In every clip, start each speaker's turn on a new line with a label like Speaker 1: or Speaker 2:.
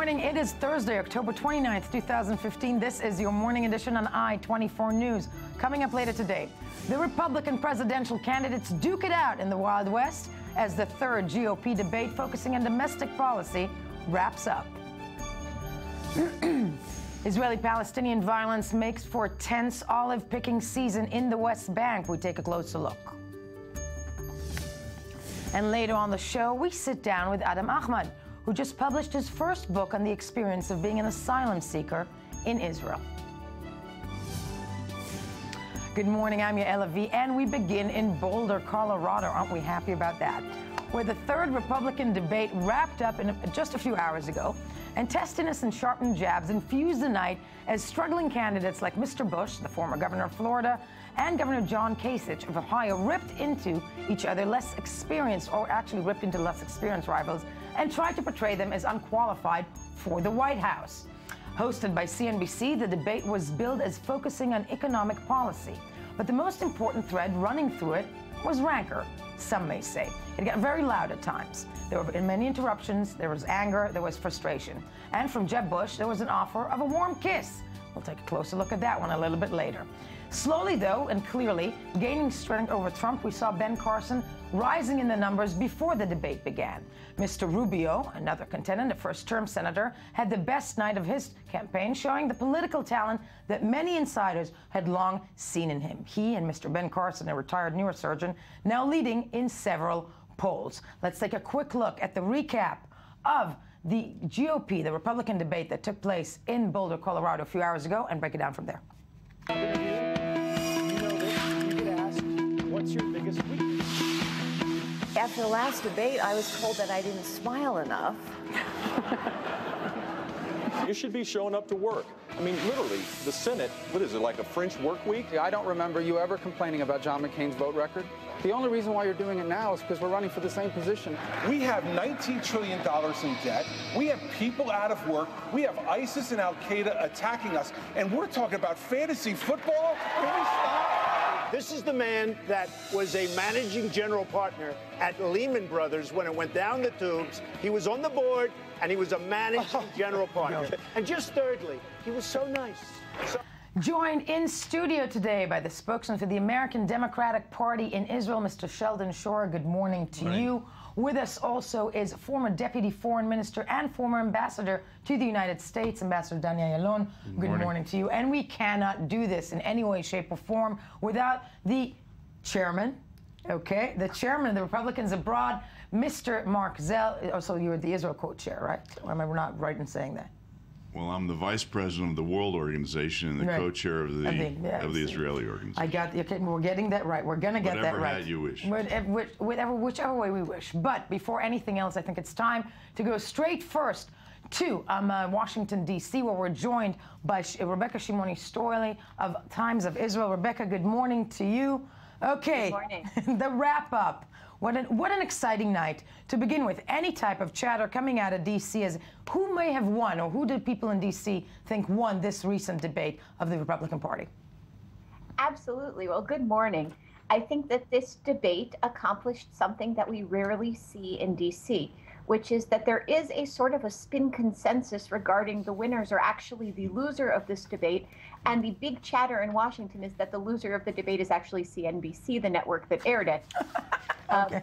Speaker 1: morning. It is Thursday, October 29th, 2015. This is your morning edition on I-24 News. Coming up later today, the Republican presidential candidates duke it out in the Wild West as the third GOP debate focusing on domestic policy wraps up. Israeli-Palestinian violence makes for a tense olive-picking season in the West Bank. We take a closer look. And later on the show, we sit down with Adam Ahmad, who just published his first book on the experience of being an asylum seeker in Israel. Good morning, I'm Yael Avi, and we begin in Boulder, Colorado. Aren't we happy about that? Where the third Republican debate wrapped up just a few hours ago, and testiness and sharpened jabs infused the night as struggling candidates like Mr. Bush, the former governor of Florida, and Governor John Kasich of Ohio ripped into each other less experienced, or actually ripped into less experienced rivals, and tried to portray them as unqualified for the White House. Hosted by CNBC, the debate was billed as focusing on economic policy. But the most important thread running through it was rancor, some may say. It got very loud at times. There were many interruptions, there was anger, there was frustration. And from Jeb Bush, there was an offer of a warm kiss. We'll take a closer look at that one a little bit later. Slowly, though, and clearly, gaining strength over Trump, we saw Ben Carson rising in the numbers before the debate began. Mr. Rubio, another contender, a first-term senator, had the best night of his campaign, showing the political talent that many insiders had long seen in him. He and Mr. Ben Carson, a retired neurosurgeon, now leading in several polls. Let's take a quick look at the recap of the GOP, the Republican debate that took place in Boulder, Colorado a few hours ago, and break it down from there.
Speaker 2: What's your biggest weakness?
Speaker 3: After the last debate, I was told that I didn't smile enough.
Speaker 2: You should be showing up to work. I mean, literally, the Senate, what is it, like a French work week?
Speaker 4: I don't remember you ever complaining about John McCain's vote record. The only reason why you're doing it now is because we're running for the same position.
Speaker 5: We have $19 trillion in debt. We have people out of work. We have ISIS and Al-Qaeda attacking us. And we're talking about fantasy football? Can we stop?
Speaker 6: This is the man that was a managing general partner at Lehman Brothers when it went down the tubes. He was on the board, and he was a managing general partner. And just thirdly, he was so nice.
Speaker 1: Joined in studio today by the spokesman for the American Democratic Party in Israel, Mr. Sheldon Shore. Good morning to you. With us also is former Deputy Foreign Minister and former Ambassador to the United States, Ambassador Danya Yalon. Good morning to you. And we cannot do this in any way, shape, or form without the chairman, the chairman of the Republicans abroad, Mr. Mark Zell. Also, you're the Israel co-chair, right? Or am I not right in saying that?
Speaker 7: Well, I'm the vice president of the World Organization and the co-chair of the Israeli organization.
Speaker 1: I got you. Okay, we're getting that right. We're going to get that right.
Speaker 7: Whatever hat you wish.
Speaker 1: Whichever way we wish. But before anything else, I think it's time to go straight first to Washington, D.C., where we're joined by Rebecca Shimoni-Stoyle of Times of Israel. Rebecca, good morning to you. Okay, good morning. The wrap-up. What an exciting night. To begin with, any type of chatter coming out of D.C. as who may have won, or who did people in D.C. think won this recent debate of the Republican Party?
Speaker 8: Absolutely. Well, good morning. I think that this debate accomplished something that we rarely see in D.C., which is that there is a sort of a spin consensus regarding the winners or actually the loser of this debate. And the big chatter in Washington is that the loser of the debate is actually CNBC, the network that aired it.
Speaker 1: Okay.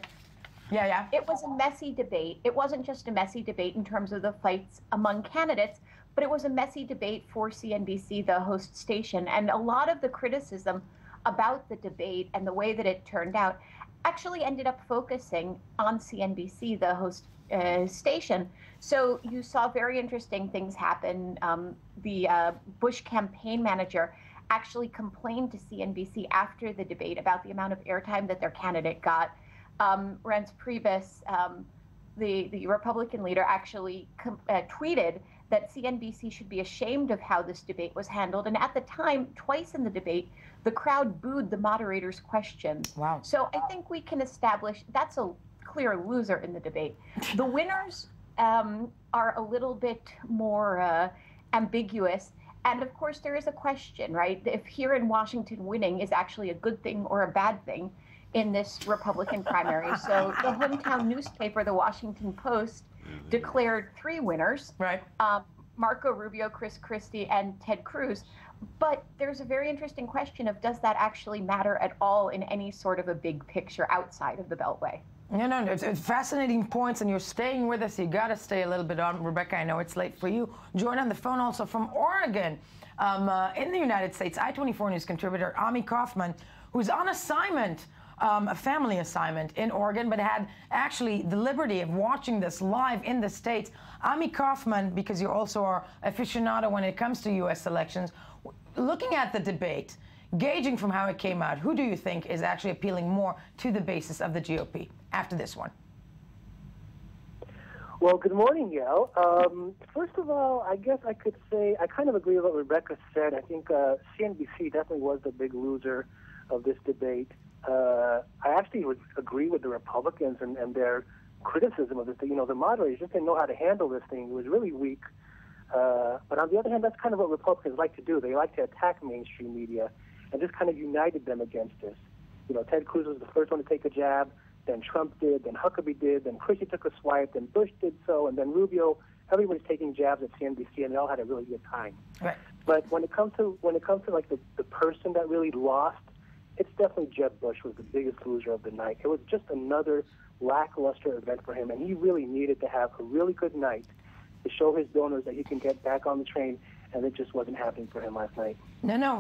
Speaker 8: It was a messy debate. It wasn't just a messy debate in terms of the fights among candidates, but it was a messy debate for CNBC, the host station. And a lot of the criticism about the debate and the way that it turned out actually ended up focusing on CNBC, the host station. So you saw very interesting things happen. The Bush campaign manager actually complained to CNBC after the debate about the amount of airtime that their candidate got. Reince Priebus, the Republican leader, actually tweeted that CNBC should be ashamed of how this debate was handled. And at the time, twice in the debate, the crowd booed the moderator's questions.
Speaker 1: Wow.
Speaker 8: So I think we can establish that's a clear loser in the debate. The winners are a little bit more ambiguous. And of course, there is a question, right? If here in Washington winning is actually a good thing or a bad thing in this Republican primary. So the hometown newspaper, the Washington Post, declared 3 winners.
Speaker 1: Right.
Speaker 8: Marco Rubio, Chris Christie, and Ted Cruz. But there's a very interesting question of, does that actually matter at all in any sort of a big picture outside of the Beltway?
Speaker 1: No, it's fascinating points, and you're staying with us. You got to stay a little bit on. Rebecca, I know it's late for you. Join on the phone also from Oregon, in the United States, I-24 News contributor Ami Kaufman, who's on assignment, a family assignment in Oregon, but had actually the liberty of watching this live in the States. Ami Kaufman, because you also are aficionado when it comes to U.S. elections, looking at the debate, gauging from how it came out, who do you think is actually appealing more to the basis of the GOP after this one?
Speaker 9: Well, good morning, Yael. First of all, I guess I could say I kind of agree with what Rebecca said. I think CNBC definitely was the big loser of this debate. I actually would agree with the Republicans and their criticism of this. You know, the moderators just didn't know how to handle this thing. It was really weak. But on the other hand, that's kind of what Republicans like to do. They like to attack mainstream media and just kind of united them against this. You know, Ted Cruz was the first one to take a jab, then Trump did, then Huckabee did, then Christie took a swipe, then Bush did so, and then Rubio. Everybody's taking jabs at CNBC, and they all had a really good time.
Speaker 1: Right.
Speaker 9: But when it comes to like the person that really lost, it's definitely Jeb Bush was the biggest loser of the night. It was just another lackluster event for him, and he really needed to have a really good night to show his donors that he can get back on the train, and it just wasn't happening for him last night.
Speaker 1: No,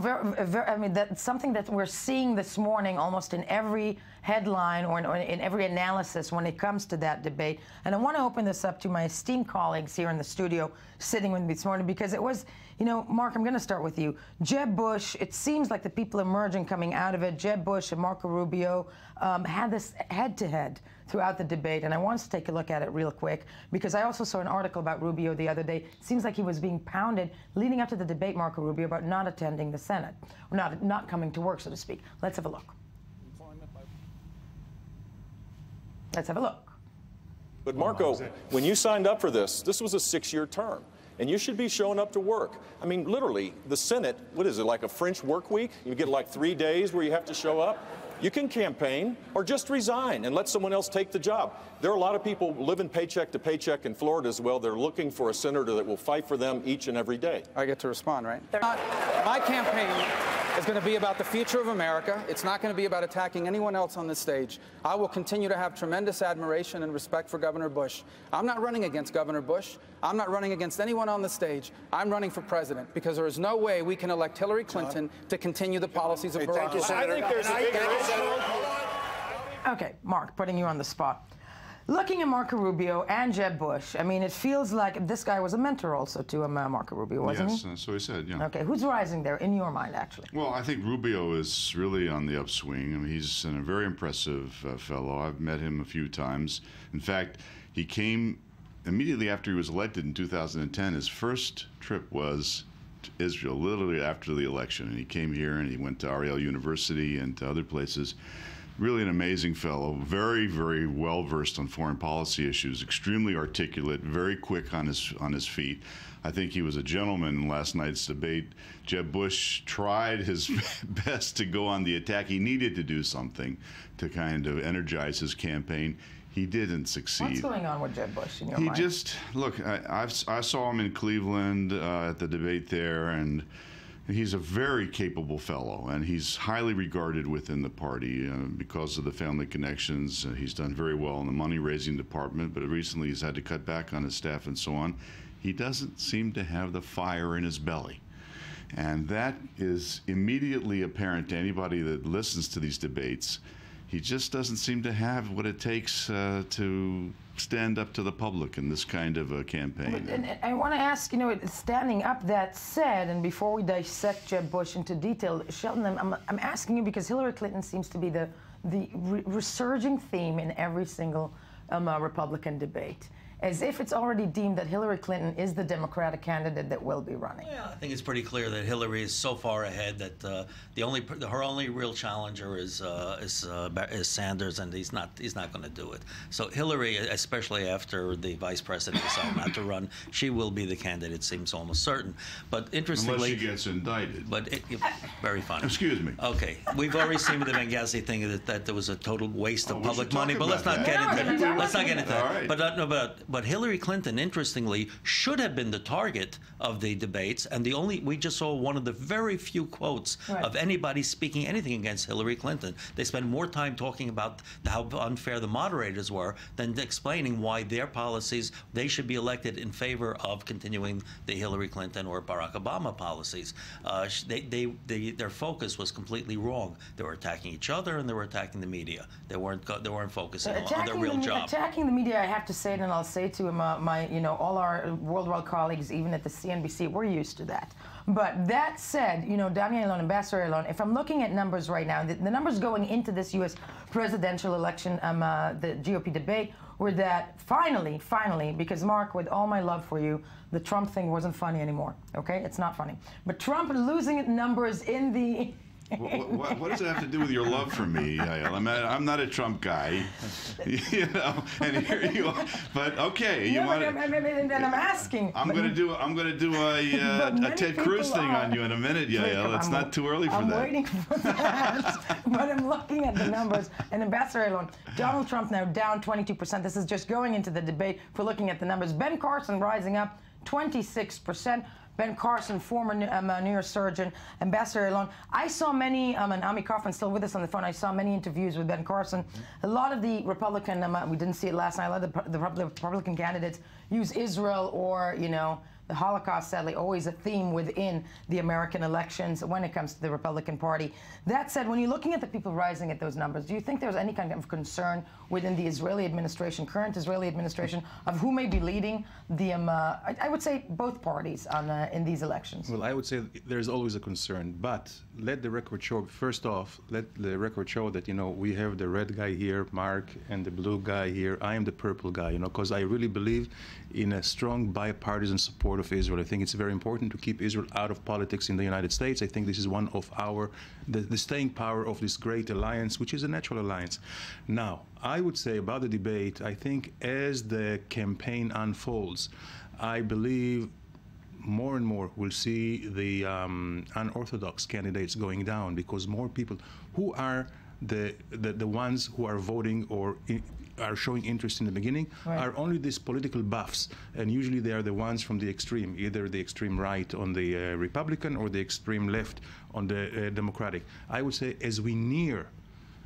Speaker 1: I mean, that's something that we're seeing this morning almost in every headline or in every analysis when it comes to that debate. And I want to open this up to my esteemed colleagues here in the studio sitting with me this morning, because it was, you know, Mark, I'm going to start with you. Jeb Bush, it seems like the people emerging coming out of it, Jeb Bush and Marco Rubio, had this head-to-head throughout the debate, and I want to take a look at it real quick, because I also saw an article about Rubio the other day. It seems like he was being pounded leading up to the debate, Marco Rubio, about not attending the Senate, or not coming to work, so to speak. Let's have a look. Let's have a look.
Speaker 2: But Marco, when you signed up for this was a 6-year term, and you should be showing up to work. I mean, literally, the Senate, what is it, like a French work week? You get like 3 days where you have to show up? You can campaign or just resign and let someone else take the job. There are a lot of people living paycheck to paycheck in Florida as well. They're looking for a senator that will fight for them each and every day.
Speaker 4: I get to respond, right? My campaign is going to be about the future of America. It's not going to be about attacking anyone else on this stage. I will continue to have tremendous admiration and respect for Governor Bush. I'm not running against Governor Bush. I'm not running against anyone on the stage. I'm running for president, because there is no way we can elect Hillary Clinton to continue the policies of Barack Obama.
Speaker 6: Thank you, Senator. I think there's a big
Speaker 1: Okay, Mark, putting you on the spot. Looking at Marco Rubio and Jeb Bush, I mean, it feels like this guy was a mentor also to Marco Rubio, wasn't he?
Speaker 7: Yes, so he said, yeah.
Speaker 1: Okay, who's rising there in your mind, actually?
Speaker 7: Well, I think Rubio is really on the upswing. I mean, he's a very impressive fellow. I've met him a few times. In fact, he came immediately after he was elected in 2010. His first trip was to Israel, literally after the election. And he came here and he went to Ariel University and to other places. Really an amazing fellow, very, very well versed on foreign policy issues, extremely articulate, very quick on his feet. I think he was a gentleman in last night's debate. Jeb Bush tried his best to go on the attack. He needed to do something to kind of energize his campaign. He didn't succeed.
Speaker 1: What's going on with Jeb Bush in your mind?
Speaker 7: He just, look, I saw him in Cleveland at the debate there, and he's a very capable fellow, and he's highly regarded within the party because of the family connections. He's done very well in the money-raising department, but recently he's had to cut back on his staff and so on. He doesn't seem to have the fire in his belly. And that is immediately apparent to anybody that listens to these debates. He just doesn't seem to have what it takes to stand up to the public in this kind of a campaign.
Speaker 1: And I want to ask, you know, standing up, that said, and before we dissect Jeb Bush into detail, Sheldon, I'm asking you because Hillary Clinton seems to be the resurging theme in every single Republican debate, as if it's already deemed that Hillary Clinton is the Democratic candidate that will be running.
Speaker 10: Yeah, I think it's pretty clear that Hillary is so far ahead that her only real challenger is Sanders, and he's not going to do it. So Hillary, especially after the vice president decided not to run, she will be the candidate. It seems almost certain. But interestingly,
Speaker 7: unless she gets indicted.
Speaker 10: But very funny.
Speaker 7: Excuse me.
Speaker 10: Okay, we've already seen with the Benghazi thing that there was a total waste of public money. But let's not get into that. Let's not get into that.
Speaker 7: Right.
Speaker 10: But But Hillary Clinton, interestingly, should have been the target of the debates, and we just saw one of the very few quotes of anybody speaking anything against Hillary Clinton. They spend more time talking about how unfair the moderators were than explaining why their policies, they should be elected in favor of continuing the Hillary Clinton or Barack Obama policies. Their focus was completely wrong. They were attacking each other and they were attacking the media. They weren't focusing on their real job.
Speaker 1: Attacking the media, I have to say it, and I'll say to all our worldwide colleagues, even at the CNBC, we're used to that. But that said, Daniel Elon, Ambassador Elon, if I'm looking at numbers right now, the numbers going into this U.S. presidential election, the GOP debate, were that finally, because Mark, with all my love for you, the Trump thing wasn't funny anymore, okay? It's not funny. But Trump losing numbers in the...
Speaker 7: What does it have to do with your love for me, Yael? I'm not a Trump guy, and here you are. But okay, you want to...
Speaker 1: And I'm asking.
Speaker 7: I'm going to do a Ted Cruz thing on you in a minute, Yael. It's not too early for that.
Speaker 1: I'm waiting for that. But I'm looking at the numbers. And Ambassador Elon, Donald Trump now down 22%. This is just going into the debate for looking at the numbers. Ben Carson rising up 26%. Ben Carson, former neurosurgeon, Ambassador Elon. I saw many, and Ami Kaufman still with us on the phone, I saw many interviews with Ben Carson. A lot of the Republican, we didn't see it last night, a lot of the Republican candidates use Israel or, the Holocaust, sadly, always a theme within the American elections when it comes to the Republican Party. That said, when you're looking at the people rising at those numbers, do you think there's any kind of concern within the Israeli administration, current Israeli administration, of who may be leading the, I would say, both parties in these elections?
Speaker 11: Well, I would say there's always a concern, but let the record show, first off, let the record show that, we have the red guy here, Mark, and the blue guy here. I am the purple guy, because I really believe in a strong bipartisan support of Israel. I think it's very important to keep Israel out of politics in the United States. I think this is one of the staying power of this great alliance, which is a natural alliance. Now, I would say about the debate, I think as the campaign unfolds, I believe more and more we'll see the unorthodox candidates going down, because more people who are the ones who are voting or are showing interest in the beginning are only these political buffs, and usually they are the ones from the extreme, either the extreme right on the Republican or the extreme left on the Democratic. I would say as we near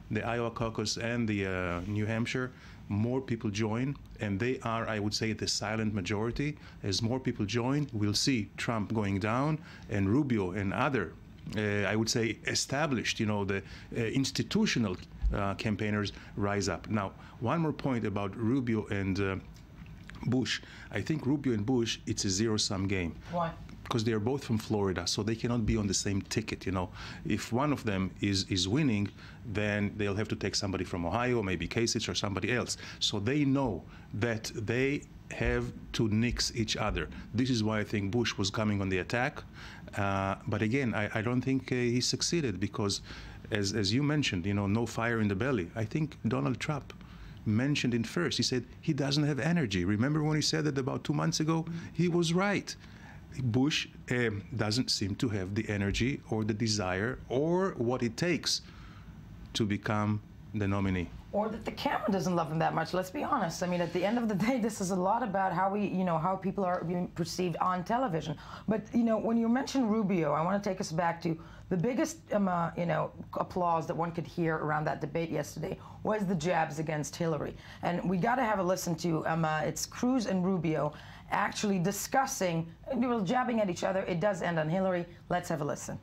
Speaker 11: the Iowa caucus and the New Hampshire, more people join, and they are, I would say, the silent majority. As more people join, we'll see Trump going down and Rubio and other, I would say, established, the institutional campaigners rise up. Now, one more point about Rubio and Bush. I think Rubio and Bush, it's a zero-sum game.
Speaker 1: Why?
Speaker 11: Because they are both from Florida, so they cannot be on the same ticket. If one of them is winning, then they'll have to take somebody from Ohio, maybe Kasich or somebody else. So they know that they have to nix each other. This is why I think Bush was coming on the attack. But again, I don't think he succeeded, because as you mentioned, no fire in the belly. I think Donald Trump mentioned it first. He said he doesn't have energy. Remember when he said that about 2 months ago? He was right. Bush doesn't seem to have the energy or the desire or what it takes to become the nominee.
Speaker 1: Or that the camera doesn't love him that much. Let's be honest. I mean, at the end of the day, this is a lot about how how people are being perceived on television. But when you mention Rubio, I want to take us back to the biggest applause that one could hear around that debate yesterday was the jabs against Hillary. And we got to have a listen to it's Cruz and Rubio actually discussing, jabbing at each other. It does end on Hillary. Let's have a listen.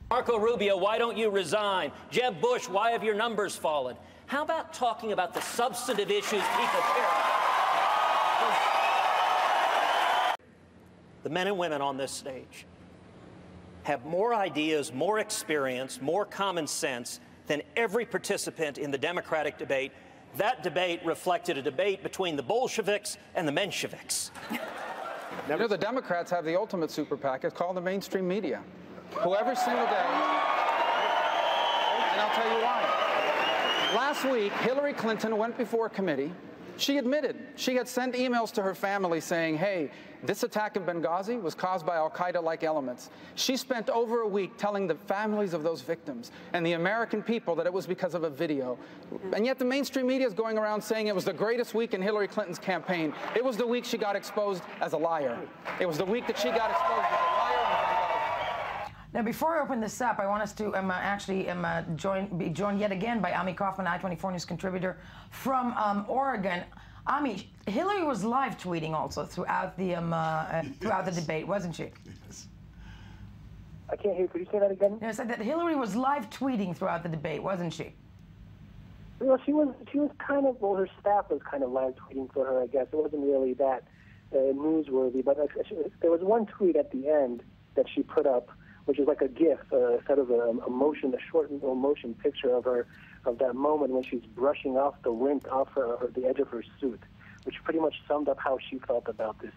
Speaker 12: Marco Rubio, why don't you resign? Jeb Bush, why have your numbers fallen? How about talking about the substantive issues people care about? The men and women on this stage have more ideas, more experience, more common sense than every participant in the Democratic debate. That debate reflected a debate between the Bolsheviks and the Mensheviks.
Speaker 4: The Democrats have the ultimate super PAC. It's called the mainstream media. Who every single day, and I'll tell you why. Last week, Hillary Clinton went before a committee. She admitted she had sent emails to her family saying, hey, This attack in Benghazi was caused by al-Qaeda-like elements. She spent over a week telling the families of those victims and the American people that it was because of a video. And yet the mainstream media is going around saying it was the greatest week in Hillary Clinton's campaign. It was the week she got exposed as a liar. It was the week that she got exposed as a liar in Benghazi.
Speaker 1: Now, before I open this up, I want us to be joined yet again by Ami Kaufman, I-24 News contributor from Oregon. Ami, Hillary was live tweeting also throughout the debate, wasn't she?
Speaker 9: Yes. I can't hear. Could you say that again?
Speaker 1: I said that Hillary was live tweeting throughout the debate, wasn't she?
Speaker 9: Well, she was kind of, well, her staff was kind of live tweeting for her, I guess. It wasn't really that newsworthy, but there was one tweet at the end that she put up, which is like a GIF, sort of a short motion picture of her, of that moment when she's brushing off the lint off the edge of her suit, which pretty much summed up how she felt about this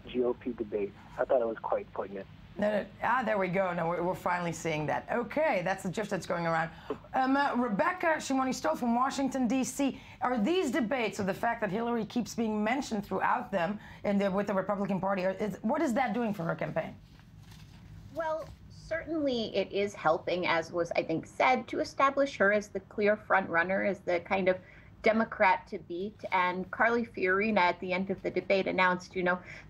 Speaker 9: GOP debate. I thought it was quite poignant.
Speaker 1: There we go. No, we're finally seeing that. Okay, that's the GIF that's going around. Rebecca Shimoni-Stoll from Washington, D.C. Are these debates, or the fact that Hillary keeps being mentioned throughout them with the Republican Party, what is that doing for her campaign?
Speaker 8: Well, certainly it is helping, as was, I think, said, to establish her as the clear front runner, as the kind of Democrat to beat. And Carly Fiorina at the end of the debate announced,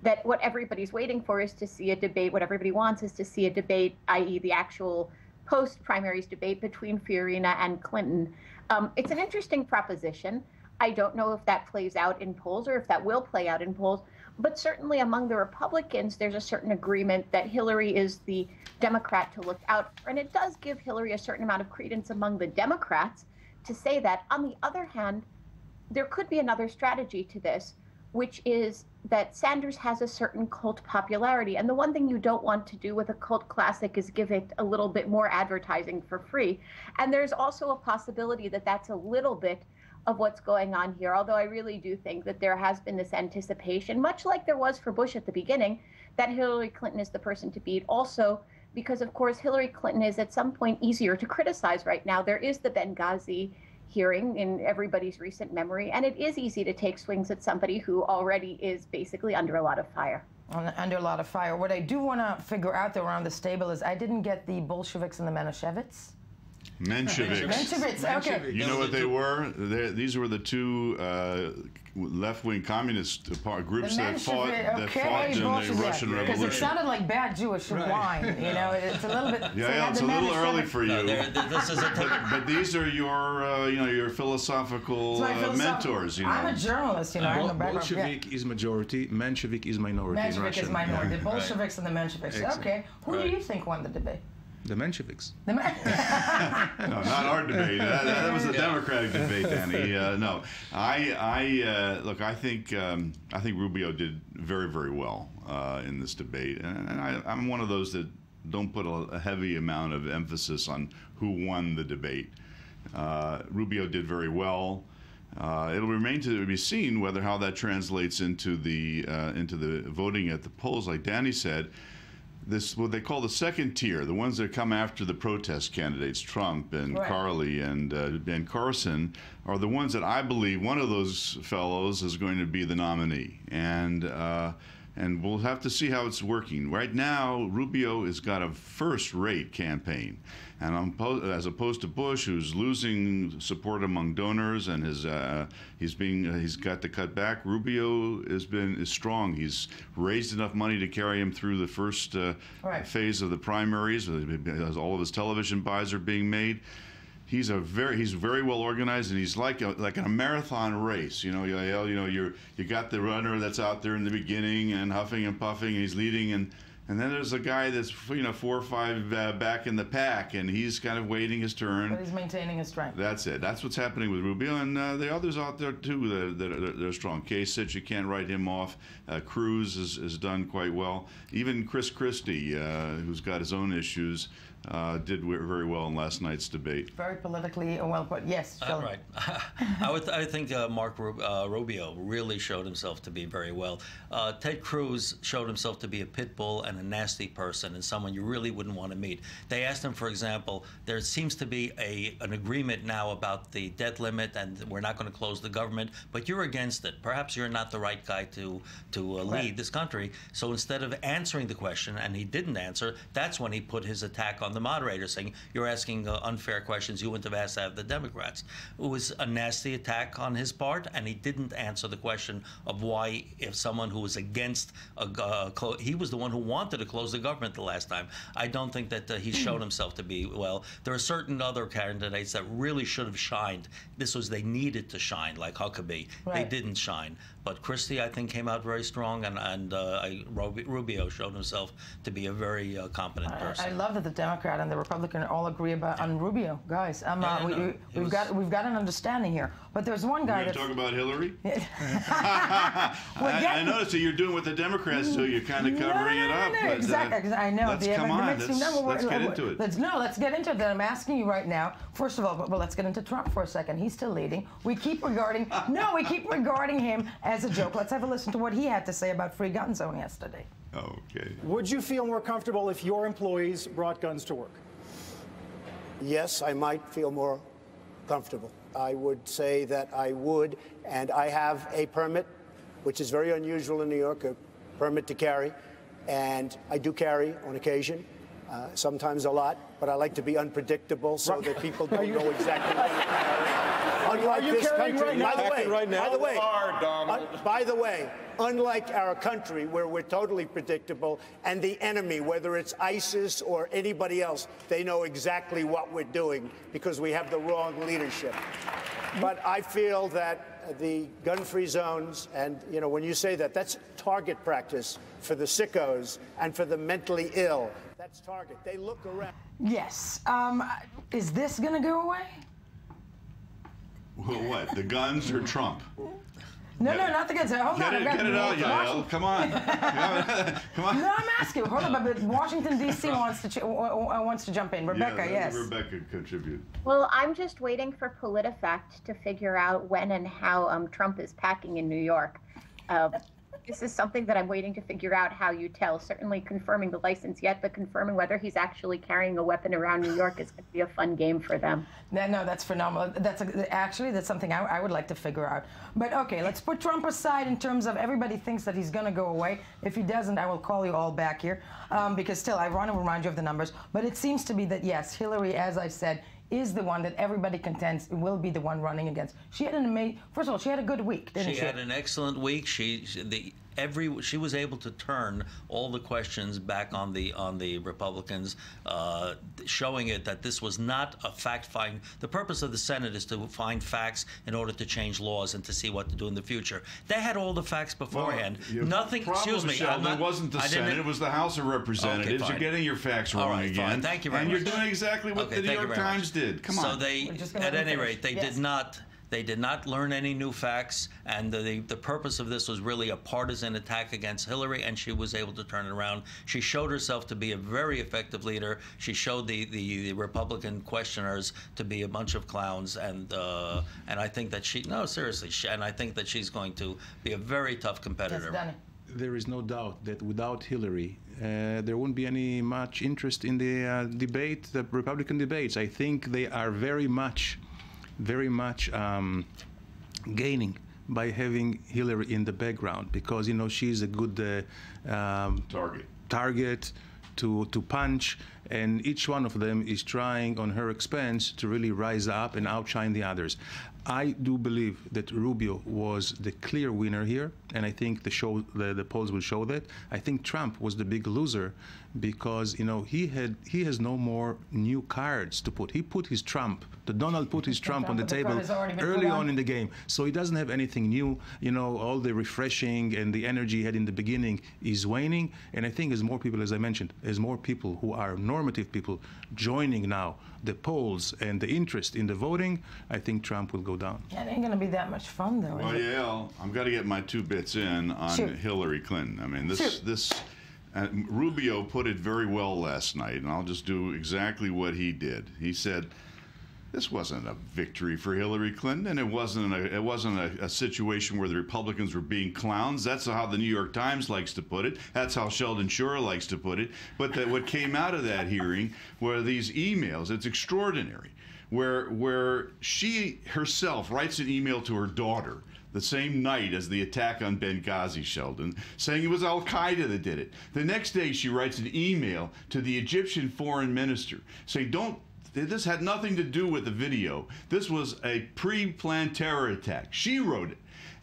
Speaker 8: that what everybody's waiting for is to see a debate. What everybody wants is to see a debate, i.e. the actual post-primaries debate between Fiorina and Clinton. It's an interesting proposition. I don't know if that plays out in polls or if that will play out in polls. But certainly among the Republicans, there's a certain agreement that Hillary is the Democrat to look out for. And it does give Hillary a certain amount of credence among the Democrats to say that. On the other hand, there could be another strategy to this, which is that Sanders has a certain cult popularity. And the one thing you don't want to do with a cult classic is give it a little bit more advertising for free. And there's also a possibility that that's a little bit of what's going on here, although I really do think that there has been this anticipation, much like there was for Bush at the beginning, that Hillary Clinton is the person to beat. Also, because, of course, Hillary Clinton is at some point easier to criticize right now. There is the Benghazi hearing in everybody's recent memory, and it is easy to take swings at somebody who already is basically under a lot of fire.
Speaker 1: Under a lot of fire. What I do want to figure out, though, around the stable is I didn't get the Bolsheviks and the Menshevits.
Speaker 7: Mensheviks.
Speaker 1: Okay.
Speaker 7: You know what they were? These were the two left-wing communist groups that fought in the Russian Revolution.
Speaker 1: Because it sounded like bad Jewish wine. It's a little bit.
Speaker 7: Yeah, it's a little early for you. But these are your philosophical mentors.
Speaker 1: I'm a journalist.
Speaker 11: Bolshevik is majority. Menshevik is minority.
Speaker 1: Menshevik is minority. The Bolsheviks and the Mensheviks. Exactly. Okay. Who do you think won the debate?
Speaker 11: The Mensheviks.
Speaker 7: No, not our debate. That was a Democratic debate, Danny. No, look. I think Rubio did very, very well in this debate, and I'm one of those that don't put a heavy amount of emphasis on who won the debate. Rubio did very well. It'll remain to be seen how that translates into the voting at the polls. Like Danny said, this, what they call the second tier, the ones that come after the protest candidates, Trump and Carly and Carson, are the ones that I believe one of those fellows is going to be the nominee. And we'll have to see how it's working. Right now, Rubio has got a first-rate campaign, and as opposed to Bush, who's losing support among donors and he's got to cut back. Rubio is strong. He's raised enough money to carry him through the first phase of the primaries. All of his television buys are being made. He's very well organized, and he's like a marathon race. You got the runner that's out there in the beginning and huffing and puffing, and he's leading, and then there's a guy that's 4 or 5 back in the pack, and he's kind of waiting his turn.
Speaker 1: But he's maintaining his strength.
Speaker 7: That's it. That's what's happening with Rubio, and the others out there too that are strong. Kasich, you can't write him off. Cruz has done quite well. Even Chris Christie, who's got his own issues, did very well in last night's debate.
Speaker 1: Very politically well put. Yes, Phil.
Speaker 10: Right. I think Marco Rubio really showed himself to be very well. Ted Cruz showed himself to be a pit bull and a nasty person and someone you really wouldn't want to meet. They asked him, for example, there seems to be an agreement now about the debt limit and we're not going to close the government, but you're against it. Perhaps you're not the right guy to lead this country. So instead of answering the question, and he didn't answer, that's when he put his attack on the moderator, saying, you're asking unfair questions you wouldn't have asked out of the Democrats. It was a nasty attack on his part, and he didn't answer the question of why, if someone who was against, he was the one who wanted to close the government the last time. I don't think that he showed himself to be well. There are certain other candidates that really should have shined. They needed to shine, like Huckabee. Right. They didn't shine. But Christie, I think, came out very strong, and Rubio showed himself to be a very competent person.
Speaker 1: I love that the Democrat and the Republican all agree on Rubio, guys. We've got an understanding here. But there's one guy
Speaker 7: that's... You're going to talk about Hillary? I noticed that you're doing what the Democrats do. You're kind of covering it up.
Speaker 1: No, exactly. I know.
Speaker 7: Let's get into it.
Speaker 1: Let's get into it. I'm asking you right now. First of all, let's get into Trump for a second. He's still leading. We keep regarding him as a joke. Let's have a listen to what he had to say about free gun zone yesterday.
Speaker 7: Okay.
Speaker 13: Would you feel more comfortable if your employees brought guns to work?
Speaker 6: Yes, I might feel more comfortable. I would say that I would, and I have a permit, which is very unusual in New York, a permit to carry, and I do carry on occasion, sometimes a lot, but I like to be unpredictable so that people don't know exactly what to carry. Unlike this country, by the way, unlike our country, where we're totally predictable, and the enemy, whether it's ISIS or anybody else, they know exactly what we're doing because we have the wrong leadership. But I feel that the gun-free zones, and when you say that, that's target practice for the sickos and for the mentally ill. That's target. They look around.
Speaker 1: Yes. Is this going to go away?
Speaker 7: Well, what? The guns or Trump?
Speaker 1: No, not the guns. Hold on.
Speaker 7: Get it out, Yael. Come on. Come on.
Speaker 1: No, I'm asking. Hold on, but Washington, D.C. wants to jump in. Rebecca, yes.
Speaker 7: Rebecca, contribute.
Speaker 8: Well, I'm just waiting for PolitiFact to figure out when and how Trump is packing in New York. This is something that I'm waiting to figure out how you tell. Certainly confirming the license yet, but confirming whether he's actually carrying a weapon around New York is going to be a fun game for them. No, that's phenomenal. That's
Speaker 1: something I would like to figure out. But okay, let's put Trump aside in terms of everybody thinks that he's going to go away. If he doesn't, I will call you all back here because still I want to remind you of the numbers. But it seems to be that, yes, Hillary, as I said, is the one that everybody contends will be the one running against. She had first of all, she had a good week, didn't she?
Speaker 10: She had an excellent week. She was able to turn all the questions back on the Republicans, showing it that this was not a fact-finding. The purpose of the Senate is to find facts in order to change laws and to see what to do in the future. They had all the facts beforehand.
Speaker 7: Well,
Speaker 10: nothing. Excuse me.
Speaker 7: It wasn't the Senate. It was the House of Representatives.
Speaker 10: Okay,
Speaker 7: you're getting your facts wrong again.
Speaker 10: Fine. Thank you very much.
Speaker 7: And you're doing exactly what the New York Times did. Come on.
Speaker 10: So they, at any rate, they did not. They did not learn any new facts, and the purpose of this was really a partisan attack against Hillary, and she was able to turn it around. She showed herself to be a very effective leader. She showed the Republican questioners to be a bunch of clowns, and I think that and I think that she's going to be a very tough competitor.
Speaker 1: Yes,
Speaker 11: there is no doubt that without Hillary, there wouldn't be any much interest in the debate, the Republican debates. I think they are very much gaining by having Hillary in the background because she's a good target to punch, and each one of them is trying on her expense to really rise up and outshine the others. I do believe that Rubio was the clear winner here, and I think the polls will show that. I think Trump was the big loser because he has no more new cards to put. He put his Trump. Donald put his Trump on the table early on in the game, so he doesn't have anything new. All the refreshing and the energy he had in the beginning is waning, and I think as more people, as I mentioned, as more people who are normative people joining now the polls and the interest in the voting, I think Trump will go down.
Speaker 1: It ain't going to be that much fun, though.
Speaker 7: Well, yeah, I've got to get my 2 bits in on Hillary Clinton. I mean, Rubio put it very well last night, and I'll just do exactly what he did. He said, this wasn't a victory for Hillary Clinton, and it wasn't a situation where the Republicans were being clowns. That's how the New York Times likes to put it. That's how Sheldon Shore likes to put it. But what came out of that hearing were these emails. It's extraordinary, where she herself writes an email to her daughter the same night as the attack on Benghazi, Sheldon, saying it was Al-Qaeda that did it. The next day, she writes an email to the Egyptian foreign minister saying, this had nothing to do with the video. This was a pre-planned terror attack. She wrote it.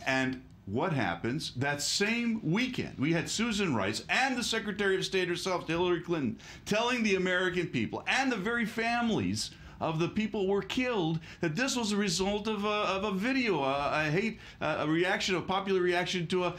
Speaker 7: And what happens? That same weekend, we had Susan Rice and the Secretary of State herself, Hillary Clinton, telling the American people and the very families of the people who were killed that this was a result of a video, a popular reaction to a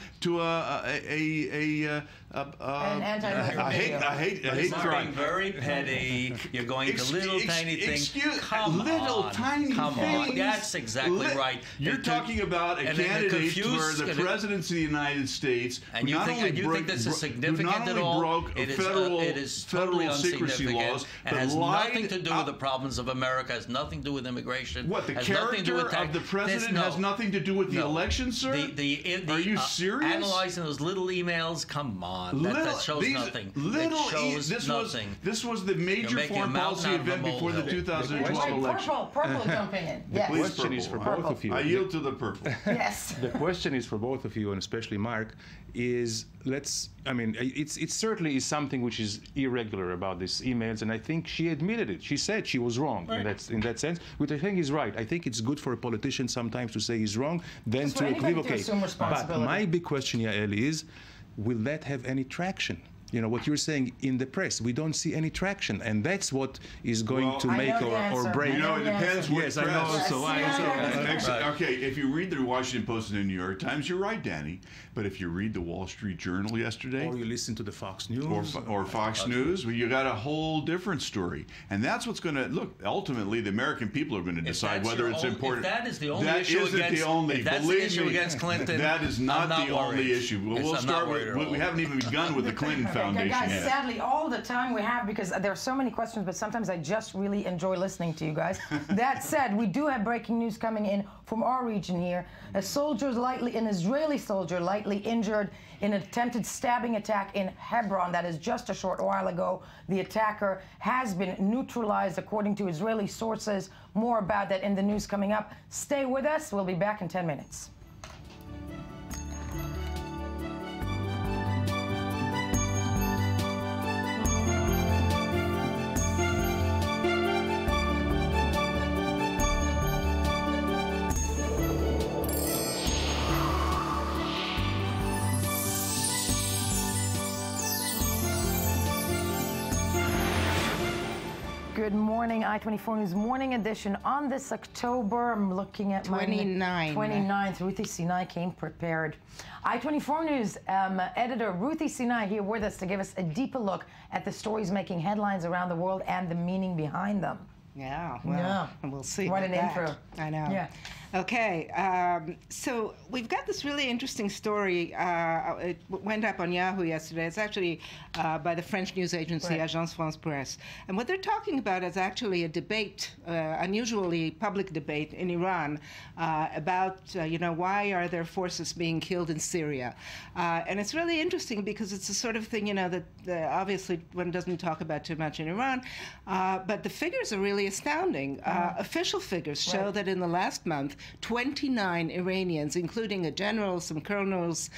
Speaker 7: hate crime.
Speaker 10: Very petty. You're going to little tiny things. Come on. That's exactly right.
Speaker 7: You're talking about a candidate for the presidency of the United States,
Speaker 10: and you think this is significant at all? It is
Speaker 7: federal secrecy laws,
Speaker 10: and has nothing to do with the problems of America. Has nothing to do with immigration.
Speaker 7: What, the character of the president has nothing to do with the election, sir? Are you serious?
Speaker 10: Analyzing those little emails. Come on. That shows nothing.
Speaker 7: This was the major foreign policy event before the 2012 election.
Speaker 1: Purple jumping in. Yes.
Speaker 11: The question is for both of you.
Speaker 7: I yield to the purple.
Speaker 1: Yes.
Speaker 11: The question is for both of you, and especially Mark, is it certainly is something which is irregular about these emails, and I think she admitted it. She said she was wrong in that sense, which I think is right. I think it's good for a politician sometimes to say he's wrong than to equivocate. But my big question, Yael, is, will that have any traction? You know, what you're saying in the press, we don't see any traction, and that's what is going to make or break.
Speaker 7: You know, it depends what press.
Speaker 11: I know,
Speaker 7: okay, if you read the Washington Post and the New York Times, you're right, Danny. But if you read the Wall Street Journal yesterday,
Speaker 11: or you listen to the Fox News,
Speaker 7: or Fox News, well, you got a whole different story, and that's what's going to look. Ultimately, the American people are going to decide whether it's important.
Speaker 10: If that is the only issue against Clinton,
Speaker 7: that is not the only issue.
Speaker 10: We'll start
Speaker 7: with. We haven't even begun with the Clinton Foundation.
Speaker 1: Guys, sadly, all the time we have, because there are so many questions, but sometimes I just really enjoy listening to you guys. That said, we do have breaking news coming in from our region here. An Israeli soldier lightly injured in an attempted stabbing attack in Hebron. That is just a short while ago. The attacker has been neutralized, according to Israeli sources. More about that in the news coming up. Stay with us. We'll be back in 10 minutes. Good morning, I-24 News Morning Edition. On this October, I'm looking at 29th, Ruthie Sinai came prepared. I-24 News editor Ruthie Sinai here with us to give us a deeper look at the stories making headlines around the world and the meaning behind them.
Speaker 14: Yeah, well, we'll see.
Speaker 1: What an intro.
Speaker 14: I know.
Speaker 1: Yeah.
Speaker 14: Okay, so we've got this really interesting story. It went up on Yahoo yesterday. It's actually by the French news agency Agence France Presse. And what they're talking about is actually a debate, unusually public debate in Iran about, why are there forces being killed in Syria? And it's really interesting because it's the sort of thing, that obviously one doesn't talk about too much in Iran. But the figures are really astounding. Official figures show that in the last month, 29 Iranians, including a general, some colonels,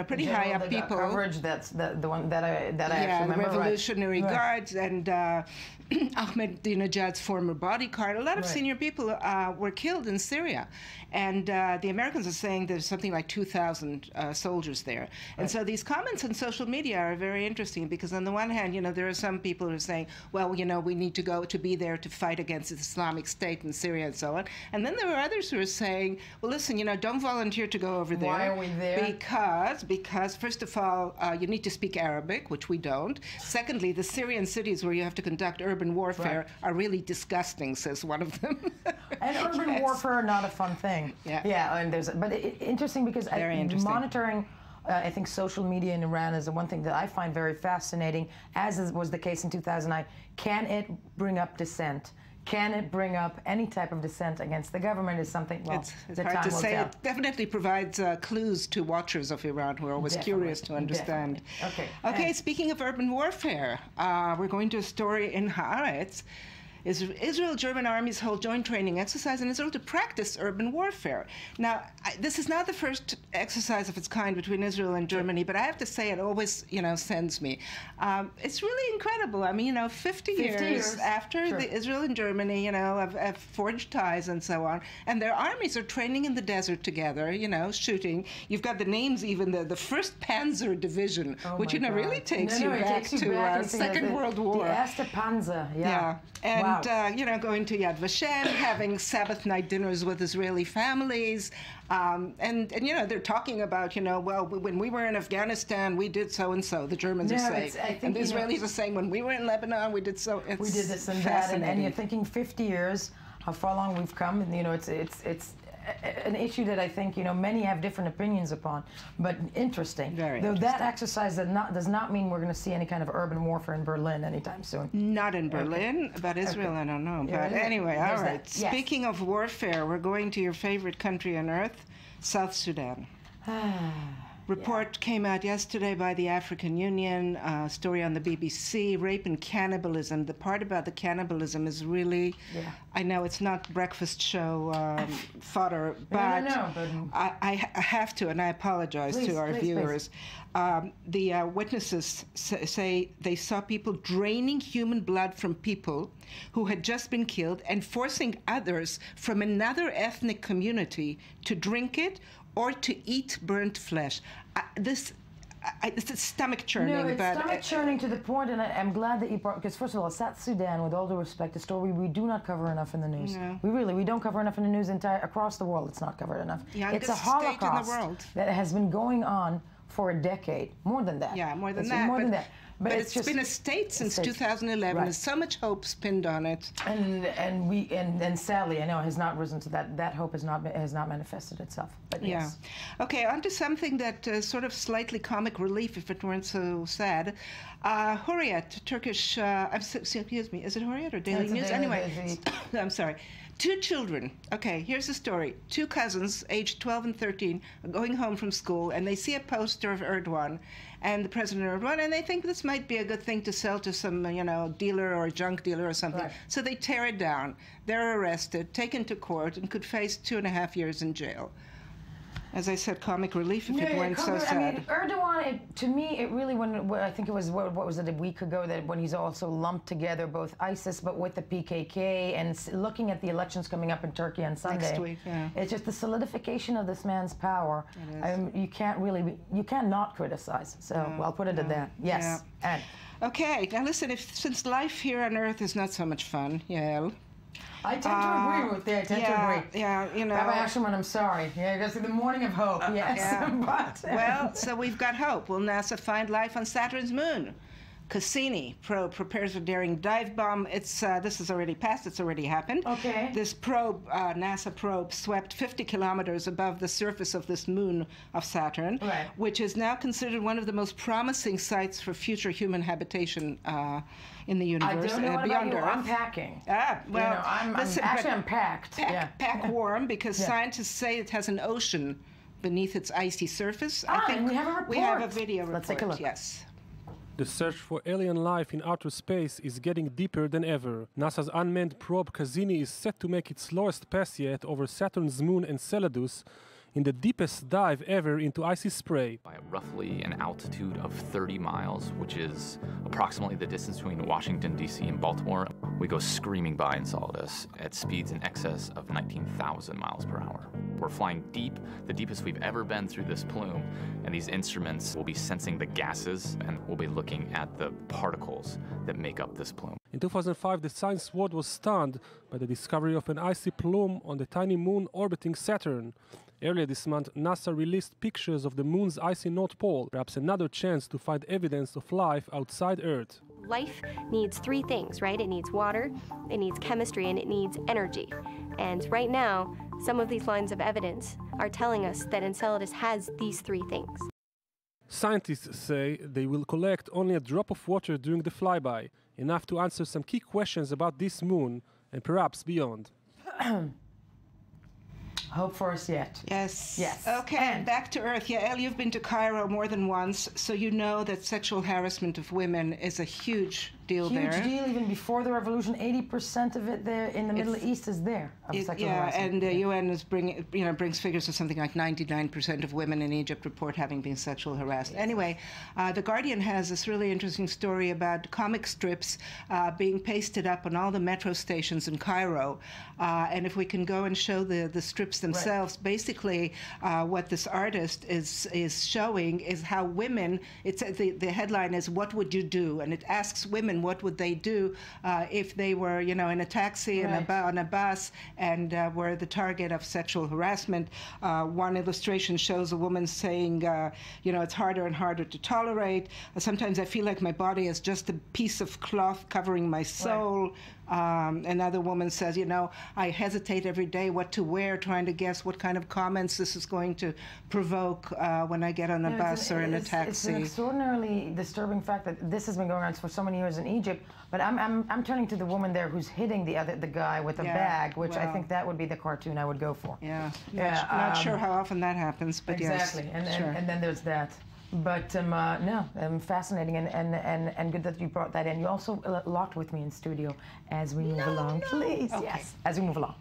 Speaker 14: pretty high up people.
Speaker 1: Coverage, that's the one that I actually remember.
Speaker 14: The Revolutionary Guards and Ahmadinejad's former bodyguard. A lot of senior people were killed in Syria. And the Americans are saying there's something like 2,000 soldiers there. And so these comments on social media are very interesting because on the one hand, there are some people who are saying, well, we need to be there to fight against the Islamic State in Syria and so on. And then there are others who are saying, well, listen, don't volunteer to go over there.
Speaker 1: Why are we there?
Speaker 14: Because first of all, you need to speak Arabic, which we don't. Secondly, the Syrian cities where you have to conduct urban warfare are really disgusting, says one of them.
Speaker 1: And urban warfare, not a fun thing.
Speaker 14: Yeah,
Speaker 1: and interesting because monitoring I think social media in Iran is the one thing that I find very fascinating, as was the case in 2009. Can it bring up dissent? Can it bring up any type of dissent against the government is something, well,
Speaker 14: it's hard to say.
Speaker 1: Tell.
Speaker 14: It definitely provides clues to watchers of Iran who are always curious to understand.
Speaker 1: Definitely.
Speaker 14: Okay, speaking of urban warfare, we're going to a story in Haaretz. Israel-German armies hold joint training exercise in Israel to practice urban warfare. Now, this is not the first exercise of its kind between Israel and Germany, but I have to say it always, sends me. It's really incredible. I mean, 50 years after the Israel and Germany, have forged ties and so on, and their armies are training in the desert together, shooting. You've got the names, even the 1st Panzer Division, which, really takes you back to Second World War.
Speaker 1: The Erste Panzer,
Speaker 14: yeah. And, going to Yad Vashem, having Sabbath night dinners with Israeli families. And they're talking about, well, when we were in Afghanistan, we did so and so, the Germans are saying. And the Israelis are saying, when we were in Lebanon, we did so.
Speaker 1: We did this and that. And you're thinking 50 years, how far along we've come. And, it's an issue that I think, many have different opinions upon, but interesting. Though that exercise does not mean we're going to see any kind of urban warfare in Berlin anytime soon.
Speaker 14: Not in Berlin, but Israel, I don't know. But anyway, all right.
Speaker 1: Yes.
Speaker 14: Speaking of warfare, we're going to your favorite country on earth, South Sudan. Report came out yesterday by the African Union, story on the BBC, rape and cannibalism. The part about the cannibalism is really, I know it's not breakfast show fodder, but I have to, and I apologize to our viewers. The witnesses say they saw people draining human blood from people who had just been killed and forcing others from another ethnic community to drink it or to eat burnt flesh. This is stomach churning.
Speaker 1: No, it's stomach churning to the point, and I'm glad that you brought, because first of all, South Sudan, with all due respect, a story we do not cover enough in the news. No. We don't cover enough in the news across the world. It's not covered enough. It's a Holocaust that has been going on for a decade, more than that.
Speaker 14: Yeah, more than that. But it's been a state since 2011. There's so much hope pinned on it.
Speaker 1: And sadly, I know, has not risen to that. That hope has not manifested itself. But yes.
Speaker 14: Okay, on to something that sort of slightly comic relief, if it weren't so sad. Hurriyet, Turkish. Excuse me, is it Hurriyet or Daily News? Anyway, I'm sorry. 2 children. Okay, here's the story. 2 cousins, aged 12 and 13, are going home from school, and they see a poster of Erdogan and the President Erdogan, and they think this might be a good thing to sell to some, dealer or a junk dealer or something. Right. So they tear it down. They're arrested, taken to court, and could face 2.5 years in jail. As I said, comic relief if it weren't so sad.
Speaker 1: I mean, Erdogan, to me, it really, I think it was, what was it, a week ago, that when he's also lumped together both ISIS but with the PKK, and looking at the elections coming up in Turkey on Sunday.
Speaker 14: Next week,
Speaker 1: it's just the solidification of this man's power. You can't not criticize. So, I'll put it at that. Yes.
Speaker 14: Yeah. Okay, now listen, since life here on Earth is not so much fun, Yael.
Speaker 1: I tend to agree with that. I tend to agree.
Speaker 14: Yeah,
Speaker 1: Rabbi Asherman, I'm sorry. Yeah, because the morning of hope, yes. But,
Speaker 14: well, so we've got hope. Will NASA find life on Saturn's moon? Cassini probe prepares a daring dive bomb. This has already passed. It's already happened.
Speaker 1: Okay.
Speaker 14: This probe, NASA probe, swept 50 kilometers above the surface of this moon of Saturn, which is now considered one of the most promising sites for future human habitation in the universe.
Speaker 1: I don't know
Speaker 14: beyond
Speaker 1: about
Speaker 14: Earth.
Speaker 1: I'm packing.
Speaker 14: Well,
Speaker 1: I'm packed.
Speaker 14: Pack warm, because scientists say it has an ocean beneath its icy surface. I think
Speaker 1: and we have a report.
Speaker 14: We have a video report.
Speaker 1: Let's take a look.
Speaker 14: Yes.
Speaker 15: The search for alien life in outer space is getting deeper than ever. NASA's unmanned probe Cassini is set to make its slowest pass yet over Saturn's moon Enceladus in the deepest dive ever into icy spray.
Speaker 16: By roughly an altitude of 30 miles, which is approximately the distance between Washington, D.C. and Baltimore, we go screaming by Enceladus at speeds in excess of 19,000 miles per hour. We're flying deep, the deepest we've ever been through this plume, and these instruments will be sensing the gases, and we'll be looking at the particles that make up this plume.
Speaker 15: In 2005, the science world was stunned by the discovery of an icy plume on the tiny moon orbiting Saturn. Earlier this month, NASA released pictures of the moon's icy North Pole, perhaps another chance to find evidence of life outside Earth.
Speaker 17: Life needs 3 things, right? It needs water, it needs chemistry, and it needs energy. And right now, some of these lines of evidence are telling us that Enceladus has these 3 things.
Speaker 15: Scientists say they will collect only a drop of water during the flyby, enough to answer some key questions about this moon and perhaps beyond.
Speaker 1: Hope for us yet.
Speaker 14: Yes.
Speaker 1: Yes.
Speaker 14: Okay, and back to Earth. Yeah, Elle, you've been to Cairo more than once, so you know that sexual harassment of women is a huge deal there.
Speaker 1: Huge deal. Even before the revolution, 80% of it there in the Middle East is there.
Speaker 14: And the UN is brings figures of something like 99% of women in Egypt report having been sexually harassed. Anyway, The Guardian has this really interesting story about comic strips being pasted up on all the metro stations in Cairo. And if we can go and show the strips themselves, basically what this artist is showing is how women, the headline is, "What would you do?" And it asks women what would they do if they were, in a taxi on a bus and were the target of sexual harassment. One illustration shows a woman saying, it's harder and harder to tolerate. Sometimes I feel like my body is just a piece of cloth covering my soul. Another woman says, I hesitate every day what to wear, trying to guess what kind of comments this is going to provoke when I get on a bus or in a taxi.
Speaker 1: It's an extraordinarily disturbing fact that this has been going on for so many years in Egypt. But I'm turning to the woman there who's hitting the guy with a bag, which I think that would be the cartoon I would go for.
Speaker 14: Yeah. Not sure how often that happens, but
Speaker 1: exactly.
Speaker 14: Yes.
Speaker 1: And then there's that. But no, fascinating and good that you brought that in. You also locked with me in studio as we move along. Please, okay. Yes, as we move along.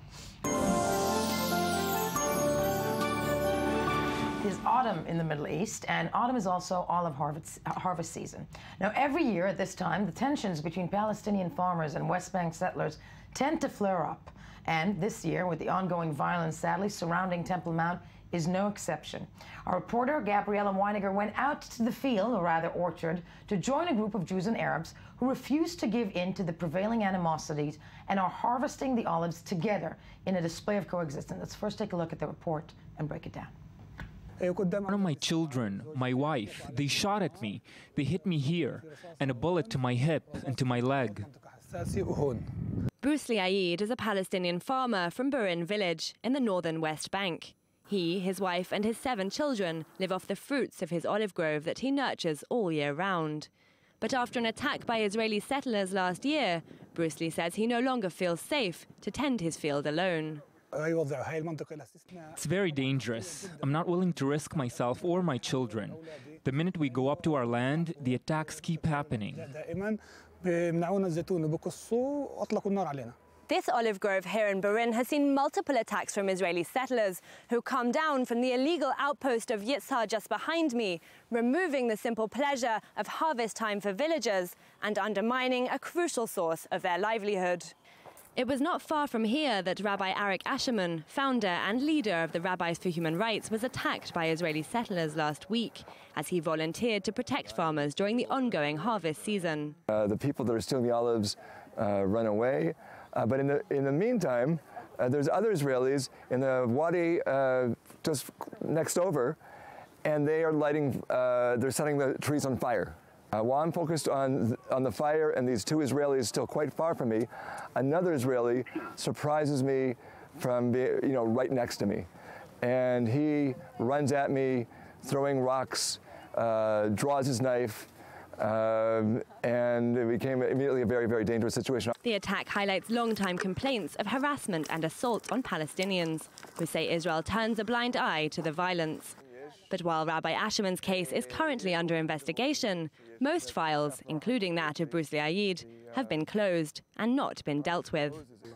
Speaker 1: It is autumn in the Middle East, and autumn is also olive harvest season. Now, every year at this time, the tensions between Palestinian farmers and West Bank settlers tend to flare up. And this year, with the ongoing violence, sadly, surrounding Temple Mount, is no exception. Our reporter, Gabriella Weiniger, went out to the field, or rather orchard, to join a group of Jews and Arabs who refuse to give in to the prevailing animosities and are harvesting the olives together in a display of coexistence. Let's first take a look at the report and break it down.
Speaker 18: One of my children, my wife, they shot at me. They hit me here, and a bullet to my hip and to my leg.
Speaker 19: Bruce Liaid is a Palestinian farmer from Burin village in the northern West Bank. He, his wife and his 7 children live off the fruits of his olive grove that he nurtures all year round. But after an attack by Israeli settlers last year, Bruce Lee says he no longer feels safe to tend his field alone.
Speaker 18: It's very dangerous. I'm not willing to risk myself or my children. The minute we go up to our land, the attacks keep happening.
Speaker 19: This olive grove here in Burin has seen multiple attacks from Israeli settlers who come down from the illegal outpost of Yitzhar just behind me, removing the simple pleasure of harvest time for villagers and undermining a crucial source of their livelihood. It was not far from here that Rabbi Arik Asherman, founder and leader of the Rabbis for Human Rights, was attacked by Israeli settlers last week as he volunteered to protect farmers during the ongoing harvest season.
Speaker 20: The people that are stealing the olives run away. But in the meantime, there's other Israelis in the wadi just next over, and they are they're setting the trees on fire. While I'm focused on the fire and these 2 Israelis still quite far from me, another Israeli surprises me from right next to me, and he runs at me, throwing rocks, draws his knife. And it became immediately a very, very dangerous situation.
Speaker 19: The attack highlights long-time complaints of harassment and assault on Palestinians, who say Israel turns a blind eye to the violence. But while Rabbi Asherman's case is currently under investigation, most files, including that of Bruce Liaid, have been closed and not been dealt with.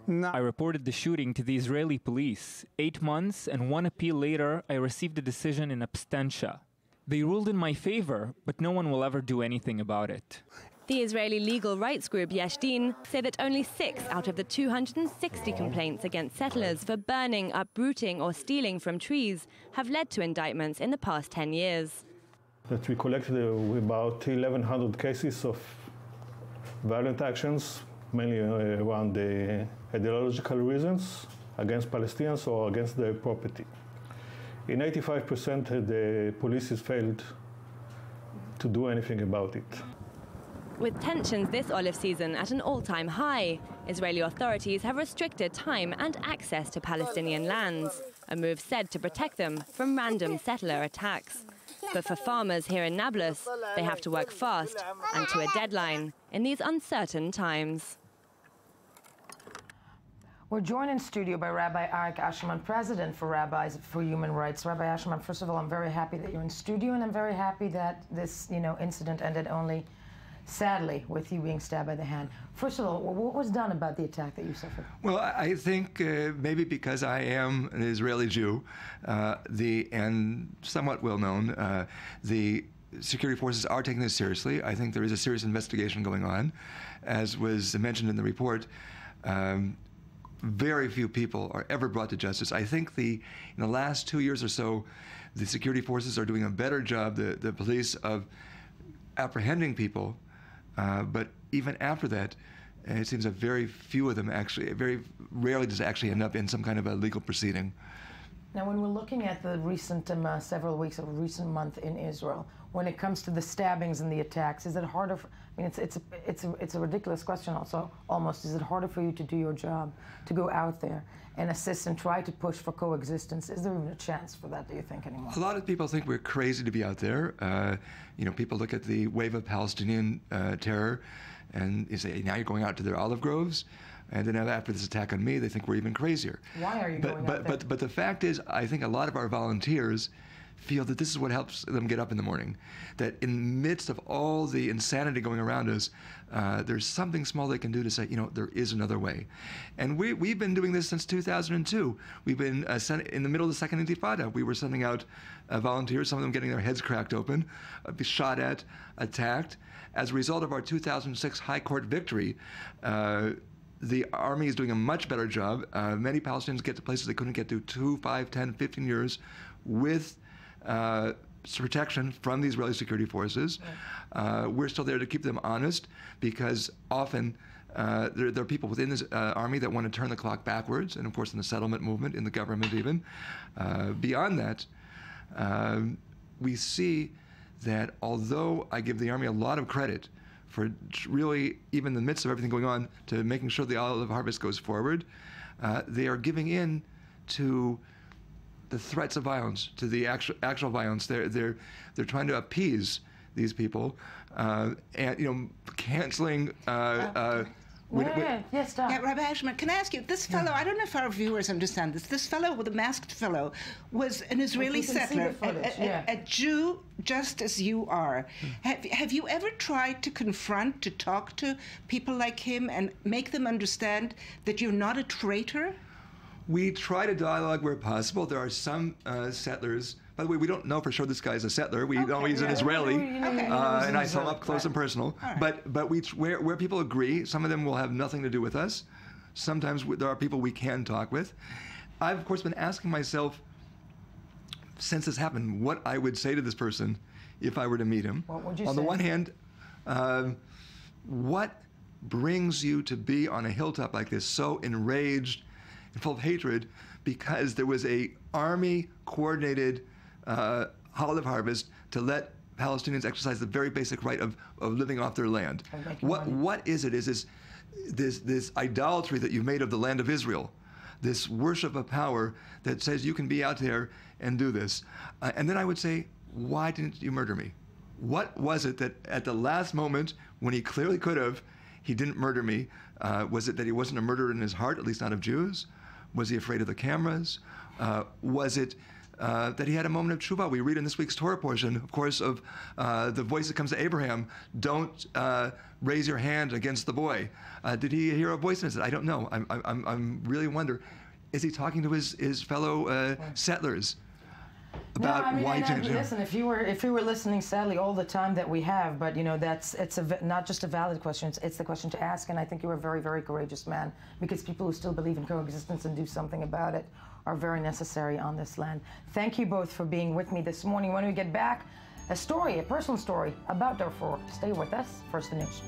Speaker 18: I reported the shooting to the Israeli police. 8 months and 1 appeal later, I received a decision in absentia. They ruled in my favor, but no one will ever do anything about it.
Speaker 19: The Israeli legal rights group Yesh Din say that only 6 out of the 260 complaints against settlers for burning, uprooting or stealing from trees have led to indictments in the past 10 years.
Speaker 21: That we collected about 1,100 cases of violent actions, mainly around the ideological reasons against Palestinians or against their property. In 85%, the police has failed to do anything about it.
Speaker 19: With tensions this olive season at an all-time high, Israeli authorities have restricted time and access to Palestinian lands, a move said to protect them from random settler attacks. But for farmers here in Nablus, they have to work fast and to a deadline in these uncertain times.
Speaker 1: We're joined in studio by Rabbi Arik Asherman, President for Rabbis for Human Rights. Rabbi Asherman, first of all, I'm very happy that you're in studio, and I'm very happy that this, incident ended only, sadly, with you being stabbed by the hand. First of all, what was done about the attack that you suffered?
Speaker 20: Well, I think maybe because I am an Israeli Jew, and somewhat well known, the security forces are taking this seriously. I think there is a serious investigation going on, as was mentioned in the report. Very few people are ever brought to justice. I think in the last 2 years or so, the security forces are doing a better job, the police, of apprehending people. But even after that, it seems that very few of them very rarely does it actually end up in some kind of a legal proceeding.
Speaker 1: Now, when we're looking at the recent several weeks or recent month in Israel, when it comes to the stabbings and the attacks, is it harder? It's a ridiculous question. Also, almost, is it harder for you to do your job, to go out there and assist and try to push for coexistence? Is there even a chance for that, do you think, anymore?
Speaker 20: A lot of people think we're crazy to be out there. People look at the wave of Palestinian terror, and you say, now you're going out to their olive groves. And then after this attack on me, they think we're even crazier.
Speaker 1: Why are you going out there?
Speaker 20: But the fact is, I think a lot of our volunteers feel that this is what helps them get up in the morning. That in the midst of all the insanity going around us, there's something small they can do to say, there is another way. And we've been doing this since 2002. We've been in the middle of the second Intifada. We were sending out volunteers, some of them getting their heads cracked open, shot at, attacked. As a result of our 2006 High Court victory, the Army is doing a much better job. Many Palestinians get to places they couldn't get to 2, 5, 10, 15 years with protection from the Israeli security forces. Right. We're still there to keep them honest, because often there are people within this army that want to turn the clock backwards, and of course in the settlement movement, in the government even. Beyond that, we see that although I give the army a lot of credit for really, even in the midst of everything going on, to making sure the olive harvest goes forward, they are giving in to the threats of violence, to the actual violence. They're trying to appease these people, and canceling.
Speaker 1: Yes, stop.
Speaker 14: Yeah, Rabbi Asherman, can I ask you, this fellow, I don't know if our viewers understand this fellow, with the masked fellow, was an Israeli settler, a Jew just as you are. Have you ever tried to confront, to talk to people like him and make them understand that you're not a traitor?
Speaker 20: We try to dialogue where possible. There are some settlers. By the way, we don't know for sure this guy's a settler. We know he's an Israeli, and I saw him up close and personal. Right. But where people agree, some of them will have nothing to do with us. Sometimes there are people we can talk with. I've, of course, been asking myself, since this happened, what I would say to this person if I were to meet him.
Speaker 1: What would you say?
Speaker 20: On the one hand, what brings you to be on a hilltop like this, so enraged and full of hatred, because there was a army-coordinated olive harvest to let Palestinians exercise the very basic right of living off their land. What is it? Is this idolatry that you've made of the land of Israel, this worship of power that says you can be out there and do this? And then I would say, why didn't you murder me? What was it that at the last moment, when he clearly could have, he didn't murder me? Was it that he wasn't a murderer in his heart, at least not of Jews? Was he afraid of the cameras? Was it that he had a moment of tshuva? We read in this week's Torah portion, of course, of the voice that comes to Abraham, don't raise your hand against the boy. Did he hear a voice and said, I don't know. I'm really wonder, is he talking to his fellow settlers about why he changed?
Speaker 1: Listen, if you were listening, sadly, all the time that we have, but it's not just a valid question. It's the question to ask, and I think you're a very, very courageous man, because people who still believe in coexistence and do something about it are very necessary on this land. Thank you both for being with me this morning. When we get back, a personal story about Darfur. Stay with us. First, the news.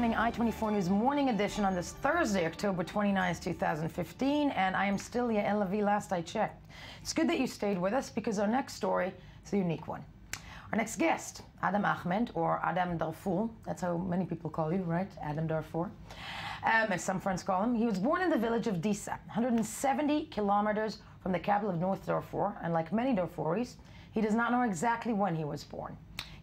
Speaker 1: morning, I-24 News Morning Edition on this Thursday, October 29th, 2015, and I am still Yael Levi, last I checked. It's good that you stayed with us because our next story is a unique one. Our next guest, Adam Ahmed, or Adam Darfur, that's how many people call you, right? Adam Darfur, as some friends call him. He was born in the village of Disa, 170 kilometers from the capital of North Darfur, and like many Darfuris, he does not know exactly when he was born.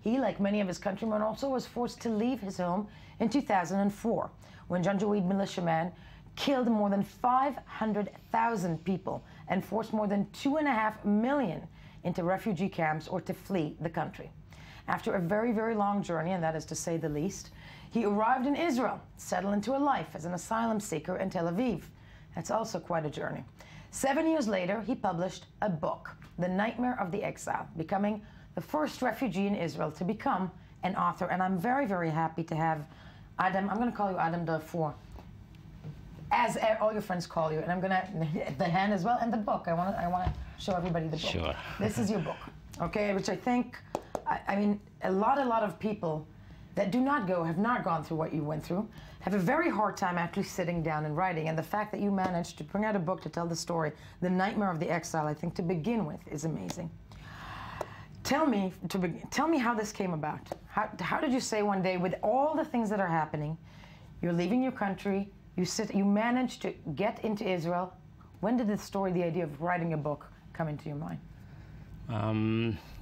Speaker 1: He, like many of his countrymen, also was forced to leave his home in 2004, when Janjaweed militiamen killed more than 500,000 people and forced more than 2.5 million into refugee camps or to flee the country. After a very, very long journey, and that is to say the least, he arrived in Israel, settled into a life as an asylum seeker in Tel Aviv. That's also quite a journey. 7 years later, he published a book, The Nightmare of the Exile, becoming the first refugee in Israel to become an author. And I'm very, very happy to have Adam, I'm going to call you Adam Darfur, as all your friends call you. And I'm going to, the hand as well, and the book. I want to show everybody the book.
Speaker 3: Sure.
Speaker 1: This is your book, okay, which I think, I mean, a lot of people that have not gone through what you went through, have a very hard time actually sitting down and writing. And the fact that you managed to bring out a book to tell the story, The Nightmare of the Exile, I think to begin with is amazing. Tell me how this came about. How did you say one day, with all the things that are happening, you're leaving your country, you managed to get into Israel. When did the idea of writing a book come into your mind?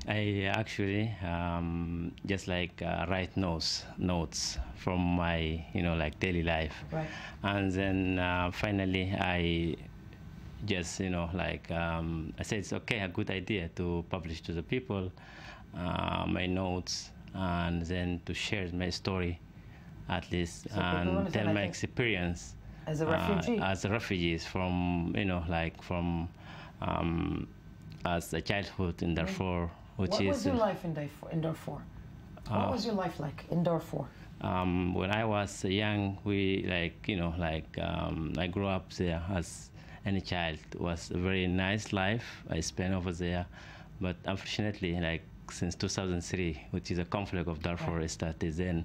Speaker 3: I actually just like write notes from my daily life,
Speaker 1: right.
Speaker 3: And then finally I just I said it's okay, a good idea to publish to the people my notes, and then to share my story at least, and tell my experience
Speaker 1: as a refugee,
Speaker 3: as a refugees from from as a childhood in Darfur,
Speaker 1: What was your life in Darfur? What was your life like in Darfur?
Speaker 3: When I was young, I grew up there as any child. It was a very nice life I spent over there, but unfortunately, since 2003, which is a conflict of Darfur started, then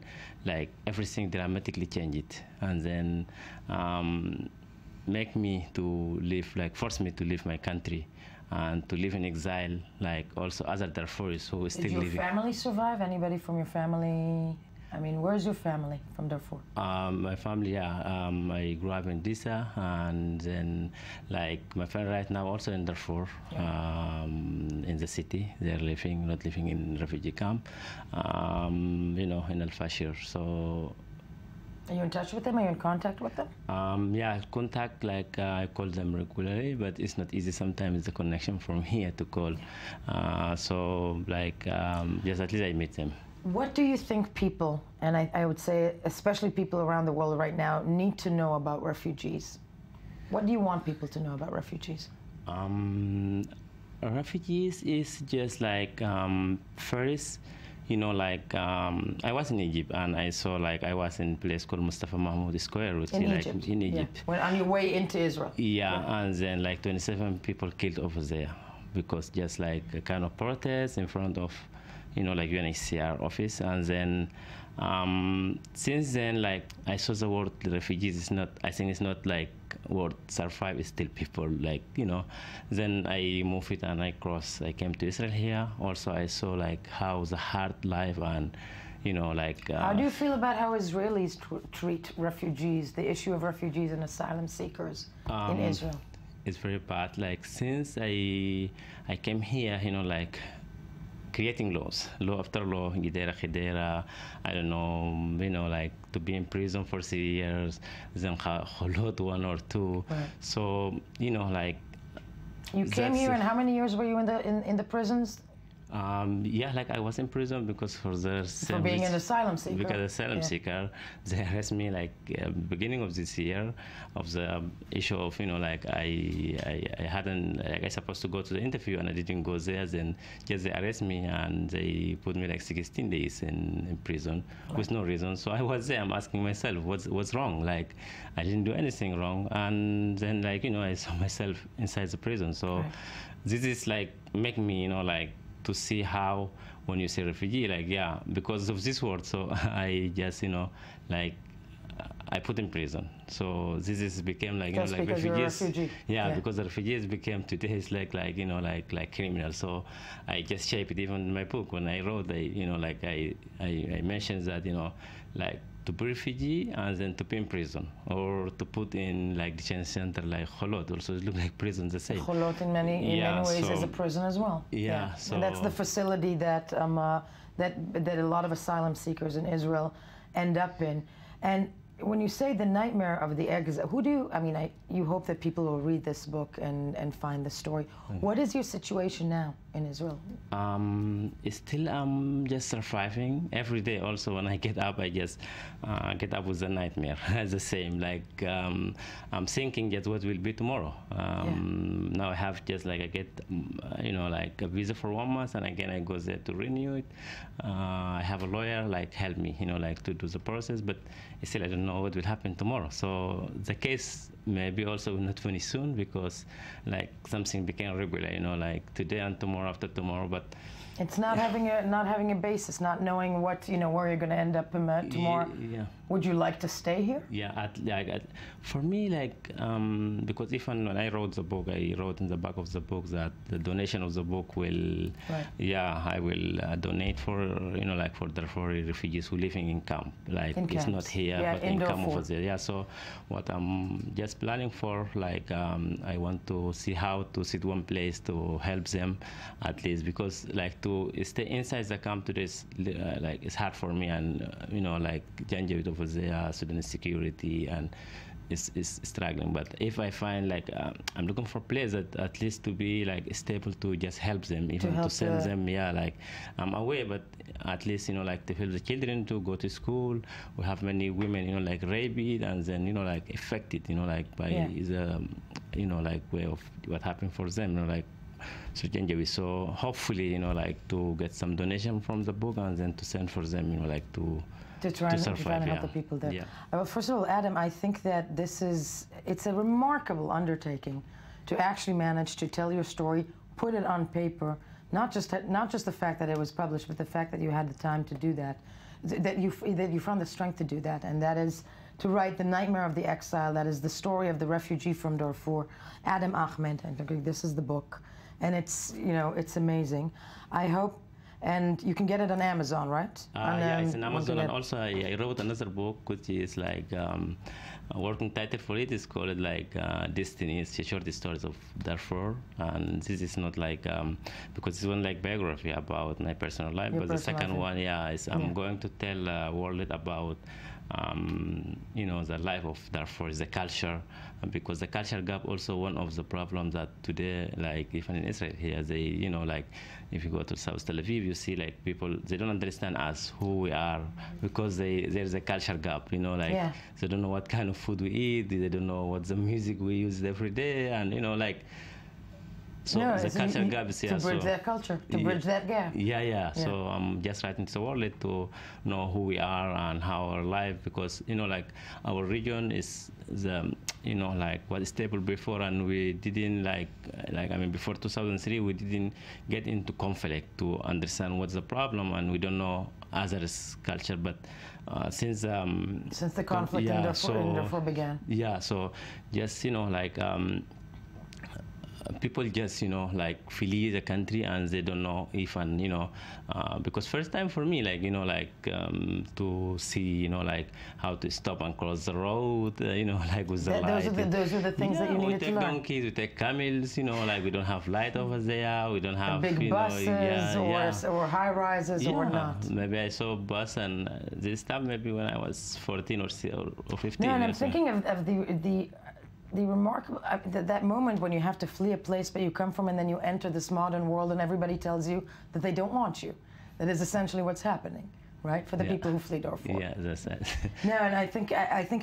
Speaker 3: everything dramatically changed, and then forced me to leave my country and to live in exile, also other Darfuris who are still living.
Speaker 1: Did your family survive? Anybody from your family? I mean, where's your family from Darfur?
Speaker 3: My family, yeah. I grew up in Disa, and then, my family right now also in Darfur, in the city. They're not living in refugee camp, in Al-Fashir. So.
Speaker 1: Are you in touch with them? Are you in contact with them?
Speaker 3: Yeah, contact, I call them regularly, but it's not easy sometimes, the connection from here to call. Yes, at least I meet them.
Speaker 1: What do you think people, and I would say especially people around the world right now, need to know about refugees? What do you want people to know about refugees?
Speaker 3: Refugees is just first, I was in Egypt, and I saw I was in a place called Mustafa Mahmoud Square, which is in Egypt.
Speaker 1: Yeah. When on your way into Israel.
Speaker 3: Yeah, and then 27 people killed over there because just a kind of protest in front of UNHCR office, and then since then I saw the word refugees is not, I think it's not word survive, is still people then I moved it and I came to Israel here. Also I saw how the hard life and
Speaker 1: how do you feel about how Israelis treat refugees, the issue of refugees and asylum seekers in Israel?
Speaker 3: It's very bad. Since I came here, creating laws, law after law, Gidera, I don't know, to be in prison for 3 years, then Holot 1 or 2.
Speaker 1: Right.
Speaker 3: So,
Speaker 1: You came here, and how many years were you in the prisons?
Speaker 3: Yeah, I was in prison because for
Speaker 1: being an asylum seeker.
Speaker 3: Because asylum seeker, they arrested me beginning of this year of the issue of I hadn't I supposed to go to the interview and I didn't go there. Then just they arrest me and they put me 16 days in prison with no reason. So I was there. I'm asking myself what's wrong. I didn't do anything wrong. And then I saw myself inside the prison. So this is make me to see how when you say refugee, because of this word, so I just put in prison. So this is became like
Speaker 1: Just
Speaker 3: like
Speaker 1: because
Speaker 3: refugees.
Speaker 1: You're a refugee.
Speaker 3: Yeah, because the refugees became today is like like criminals. So I just shaped it even in my book when I wrote. I mentioned that like to be refugee and then to be in prison, or to put in like detention center like Cholot. Also, it looks like prison the same.
Speaker 1: Cholot in many ways is a prison as well.
Speaker 3: Yeah. So
Speaker 1: and that's the facility that that a lot of asylum seekers in Israel end up in. And when you say the nightmare of the exile, who do you, I mean, you hope that people will read this book and find the story. What is your situation now in Israel?
Speaker 3: It's still just surviving every day. Also, when I get up, I just get up with a nightmare. It's the same. Like I'm thinking just what will be tomorrow. Now I have just like I get like a visa for 1 month, and again I go there to renew it. I have a lawyer like help me, like to do the process, but still I don't know what will happen tomorrow. So the case maybe also will not finish soon, because like something became regular, like today and tomorrow after tomorrow. But
Speaker 1: it's not having a basis, not knowing what where you're going to end up tomorrow.
Speaker 3: Yeah.
Speaker 1: Would you like to stay here?
Speaker 3: Yeah, for me, like because even when I wrote the book, I wrote in the back of the book that the donation of the book will, I will donate for like for Darfur refugees who living in camp, like it's not here but in camp over there. Yeah, so what I'm just planning for, like I want to see how to sit one place to help them at least, because like to stay inside the camp today is like it's hard for me, and like Janjaweed over there, Sudan security, and is struggling. But if I find like I'm looking for place that at least to be like stable to just help them, even to send them, like I'm away, but at least like to help the children to go to school. We have many women like raped and then like affected like by the like way of what happened for them, like. So hopefully like to get some donation from the book and then to send for them like to
Speaker 1: try and help the people there. Well, first of all, Adam, I think that it's a remarkable undertaking to actually manage to tell your story, put it on paper, not just the fact that it was published, but the fact that you had the time to do that, that you found the strength to do that, and that is to write The Nightmare of the Exile. That is the story of the refugee from Darfur, Adam Ahmed. I think this is the book, and it's it's amazing. I hope. And you can get it on Amazon, right?
Speaker 3: Yeah, it's on Amazon. And also, I wrote another book, which is like a working title for it is called like Destiny. It's short stories of Darfur, and this is not like because it's one like biography about my personal life, but the second one, is I'm going to tell the world about the life of Darfur, the culture, because the culture gap also one of the problems that today, like even in Israel here, they like if you go to South Tel Aviv, you see like people, they don't understand us, who we are, because there's a culture gap, like they don't know what kind of food we eat, they don't know what the music we use every day, and like. So the culture gap is
Speaker 1: to bridge that culture, to bridge that gap.
Speaker 3: Yeah. So I'm just writing to the world to know who we are and how our life, because like our region is the like was stable before, and we didn't like I mean before 2003 we didn't get into conflict to understand what's the problem, and we don't know others' culture, but since
Speaker 1: the conflict in Darfur began.
Speaker 3: Yeah, so just like. People just like flee the country and they don't know even because first time for me like to see like how to stop and cross the road like with the light.
Speaker 1: Those are the things that you needed to learn.
Speaker 3: We take donkeys, we take camels, like we don't have light over there, we don't have
Speaker 1: big buses or high rises or not.
Speaker 3: Maybe I saw a bus and this time maybe when I was 14 or 15.
Speaker 1: No, and I'm thinking of the remarkable, that moment when you have to flee a place that you come from and then you enter this modern world and everybody tells you that they don't want you. That is essentially what's happening, right? For the people who flee Darfur.
Speaker 3: Yeah, that's it.
Speaker 1: No, and I think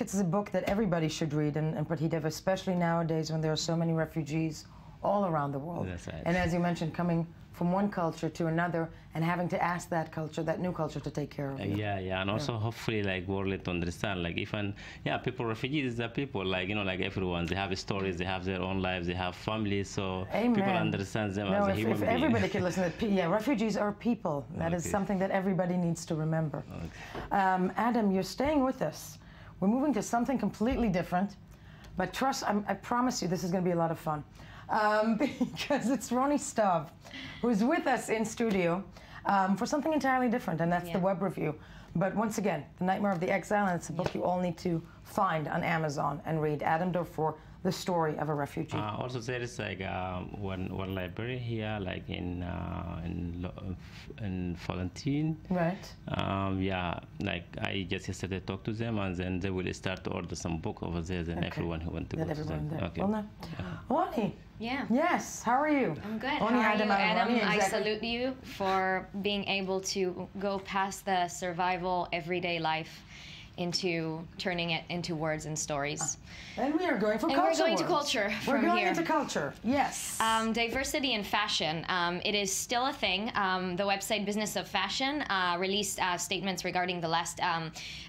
Speaker 1: it's a book that everybody should read, and especially nowadays when there are so many refugees all around the world.
Speaker 3: That's right.
Speaker 1: And as you mentioned, coming from one culture to another and having to ask that culture, that new culture, to take care of you.
Speaker 3: Yeah, and also hopefully like world to understand, like even people, refugees are people, like like everyone, they have stories, they have their own lives, they have families, so people understand them as a human being.
Speaker 1: Everybody can listen to refugees are people. That is something that everybody needs to remember. Adam, you're staying with us. We're moving to something completely different, but trust, I promise you this is going to be a lot of fun. Because it's Ronnie Staub, who's with us in studio for something entirely different, and that's the web review. But once again, The Nightmare of the Exile, and it's a book you all need to find on Amazon and read. Adam Darfur, The Story of a Refugee.
Speaker 3: Also, there is like one library here, like in Valentine.
Speaker 1: Right.
Speaker 3: Yeah, like I just yesterday talked to them, and then they will start to order some book over there. Then everyone who wants to go to them. Okay.
Speaker 1: Well, no. Ronnie.
Speaker 5: Yeah.
Speaker 1: Yes. How are you?
Speaker 5: I'm good. How are you, Adam? I salute you for being able to go past the survival, everyday life into turning it into words and stories.
Speaker 1: And we are going for culture.
Speaker 5: And we're going to culture from here.
Speaker 1: We're going into culture, yes.
Speaker 5: Diversity in fashion. It is still a thing. The website Business of Fashion released statements regarding the last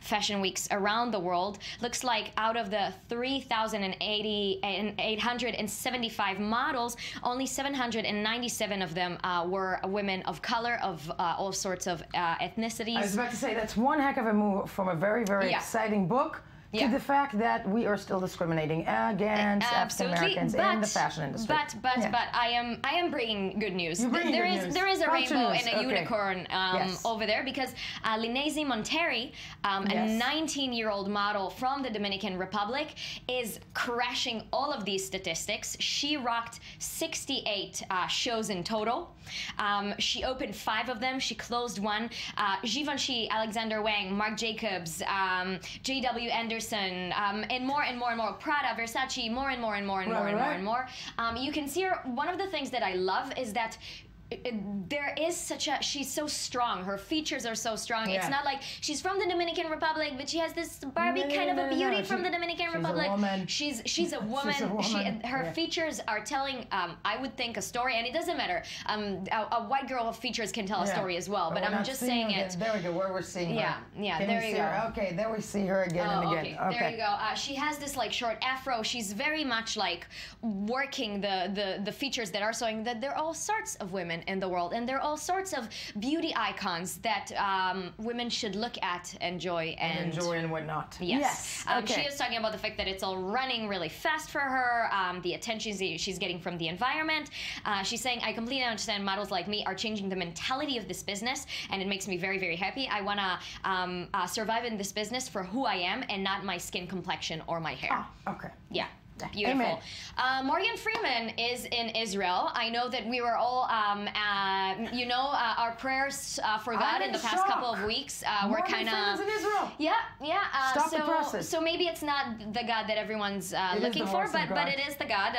Speaker 5: fashion weeks around the world. Looks like out of the 3,875 models, only 797 of them were women of color, of all sorts of ethnicities.
Speaker 1: I was about to say, that's one heck of a move from a very, very exciting book to the fact that we are still discriminating against African Americans in the fashion industry.
Speaker 5: But I am bringing good news. There is a rainbow and a unicorn over there, because Linese Monteri, a 19-year-old model from the Dominican Republic, is crashing all of these statistics. She rocked 68 shows in total. She opened 5 of them. She closed 1. Givenchy, Alexander Wang, Marc Jacobs, J.W. Anderson, and more and more and more. Prada, Versace, more and more and more and more and more and more. You can see her. One of the things that I love is that there is such a, she's so strong. Her features are so strong. It's not like she's from the Dominican Republic, but she has this Barbie kind of a beauty from the Dominican Republic. She's a woman. Her features are telling, I would think, a story, and it doesn't matter. A white girl of features can tell a story as well, but I'm just saying it.
Speaker 1: There we go, where we're seeing her.
Speaker 5: Yeah,
Speaker 1: there you go. Okay, there we see her again and again.
Speaker 5: Okay, there you go. She has this like short afro. She's very much like working the features that are showing that there are all sorts of women in the world, and there are all sorts of beauty icons that women should look at, enjoy, and
Speaker 1: whatnot.
Speaker 5: Yes. She is talking about the fact that it's all running really fast for her, the attention she's getting from the environment. She's saying, I completely understand models like me are changing the mentality of this business, and it makes me very, very happy. I want to survive in this business for who I am and not my skin complexion or my hair.
Speaker 1: Okay.
Speaker 5: Yeah. Beautiful. Morgan Freeman is in Israel. I know that we were all, our prayers for God in the past couple of weeks were kind of.
Speaker 1: in Israel.
Speaker 5: Yeah.
Speaker 1: Stop the process.
Speaker 5: So maybe it's not the God that everyone's looking for, but it is the God.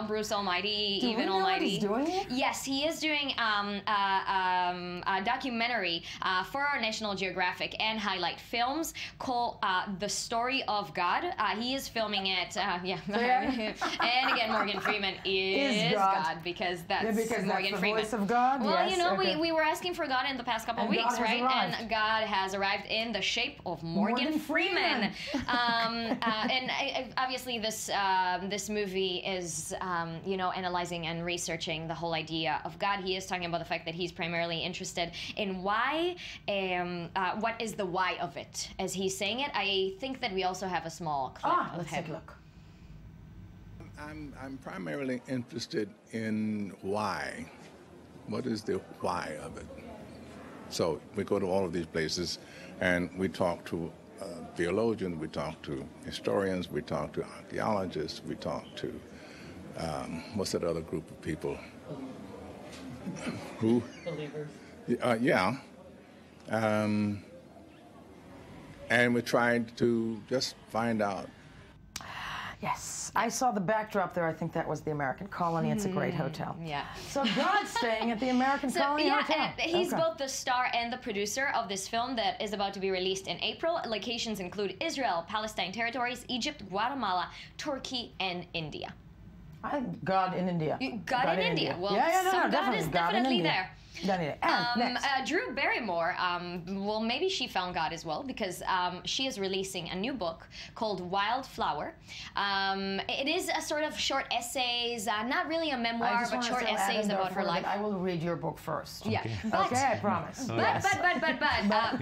Speaker 5: Bruce Almighty, even Almighty.
Speaker 1: He's doing it?
Speaker 5: Yes, he is doing a documentary for our National Geographic and Highlight Films called "The Story of God." He is filming it. And again, Morgan Freeman is God, because that's Morgan
Speaker 1: the
Speaker 5: Freeman.
Speaker 1: Voice of God.
Speaker 5: Well, we were asking for God in the past couple of weeks, right? And God has arrived in the shape of Morgan Freeman. And obviously, this movie is analyzing and researching the whole idea of God. He is talking about the fact that he's primarily interested in why, what is the why of it, as he's saying it. I think that we also have a small clip of
Speaker 1: let's
Speaker 5: him.
Speaker 1: take a look.
Speaker 22: I'm primarily interested in why. What is the why of it? So we go to all of these places, and we talk to theologians, we talk to historians, we talk to archaeologists, we talk to what's that other group of people? Who?
Speaker 5: Believers.
Speaker 22: Yeah. And we tried to just find out.
Speaker 1: Yes, I saw the backdrop there. I think that was the American Colony. It's a great hotel.
Speaker 5: Yeah.
Speaker 1: So God's staying at the American Colony Hotel.
Speaker 5: And he's both the star and the producer of this film that is about to be released in April. Locations include Israel, Palestine territories, Egypt, Guatemala, Turkey, and India.
Speaker 1: God in India.
Speaker 5: God in India. Well,
Speaker 1: God
Speaker 5: is definitely there. Drew Barrymore, well, maybe she found God as well, because she is releasing a new book called Wildflower. It is a sort of short essays, not really a memoir, but short essays about her life.
Speaker 1: I will read your book first.
Speaker 5: Yeah.
Speaker 1: Okay, I promise.
Speaker 5: But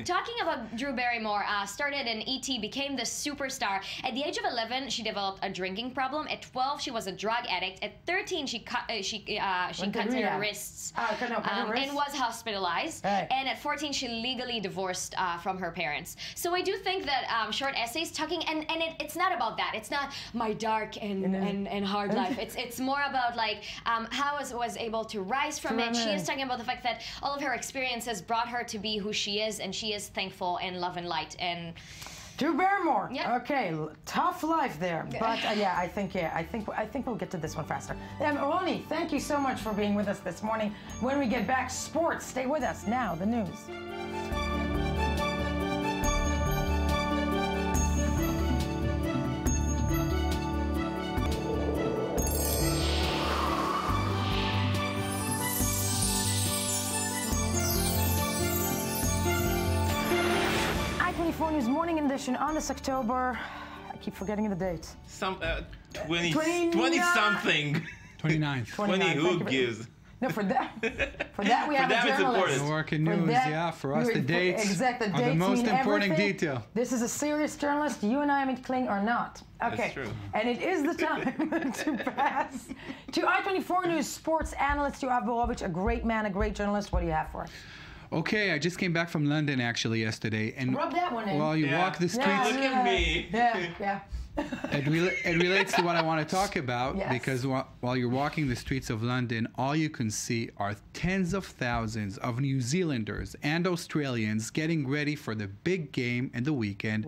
Speaker 5: talking about Drew Barrymore, started in E.T., became the superstar. At the age of 11, she developed a drinking problem. At 12, she was a drug addict. At 13, she cut her wrists and was hospitalized. And at 14, she legally divorced from her parents. So I do think that short essays, and it's not about that. It's not my dark and hard life. It's more about like how I was able to rise from it. She is talking about the fact that all of her experiences brought her to be who she is, and she is thankful and love and light. And
Speaker 1: Drew Barrymore. Yeah. Okay, tough life there, but I think we'll get to this one faster. Ronnie, thank you so much for being with us this morning. When we get back, sports. Stay with us. Now, the news. News Morning Edition on this October. I keep forgetting the date.
Speaker 2: 20-something.
Speaker 12: 29th.
Speaker 2: 20, who gives?
Speaker 1: No, for that we have a journalist.
Speaker 12: Working news, for us the dates are the most important detail.
Speaker 1: This is a serious journalist. You and I, Amit Kling, are not. Okay.
Speaker 2: That's true.
Speaker 1: And it is the time to pass to I-24 News sports analyst Yoav Borovich, a great man, a great journalist. What do you have for us?
Speaker 12: Okay, I just came back from London actually yesterday, and
Speaker 1: rub that one in.
Speaker 12: While you walk the streets,
Speaker 2: look at me.
Speaker 12: It relates to what I want to talk about, because while you're walking the streets of London, all you can see are tens of thousands of New Zealanders and Australians getting ready for the big game in the weekend,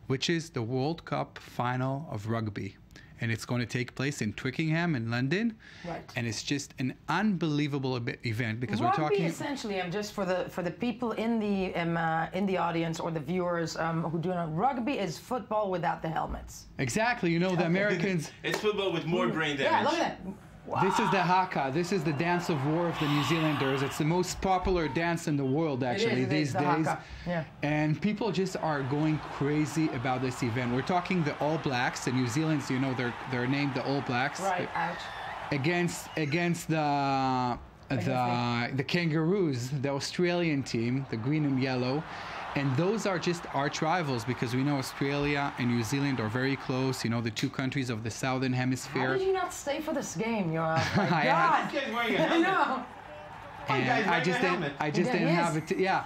Speaker 12: which is the World Cup final of rugby. And it's going to take place in Twickenham in London. Right. And it's just an unbelievable event because
Speaker 1: rugby,
Speaker 12: we're talking
Speaker 1: essentially, just for the people in the audience or the viewers who do not, rugby is football without the helmets.
Speaker 12: Exactly. You know, the Americans.
Speaker 2: It's football with more brain damage.
Speaker 1: Yeah, look at that. Wow.
Speaker 12: This is the haka. This is the dance of war of the New Zealanders. It's the most popular dance in the world, actually, these days.
Speaker 1: Yeah.
Speaker 12: And people just are going crazy about this event. We're talking the All Blacks, the New Zealanders. You know, they're named the All Blacks.
Speaker 1: Right. Ouch.
Speaker 12: Against the Kangaroos, the Australian team, the green and yellow. And those are just arch rivals because we know Australia and New Zealand are very close, you know, the two countries of the Southern Hemisphere.
Speaker 1: How did you not stay for this game, Yoav? My God! I know.
Speaker 12: And I just didn't have it. Yeah,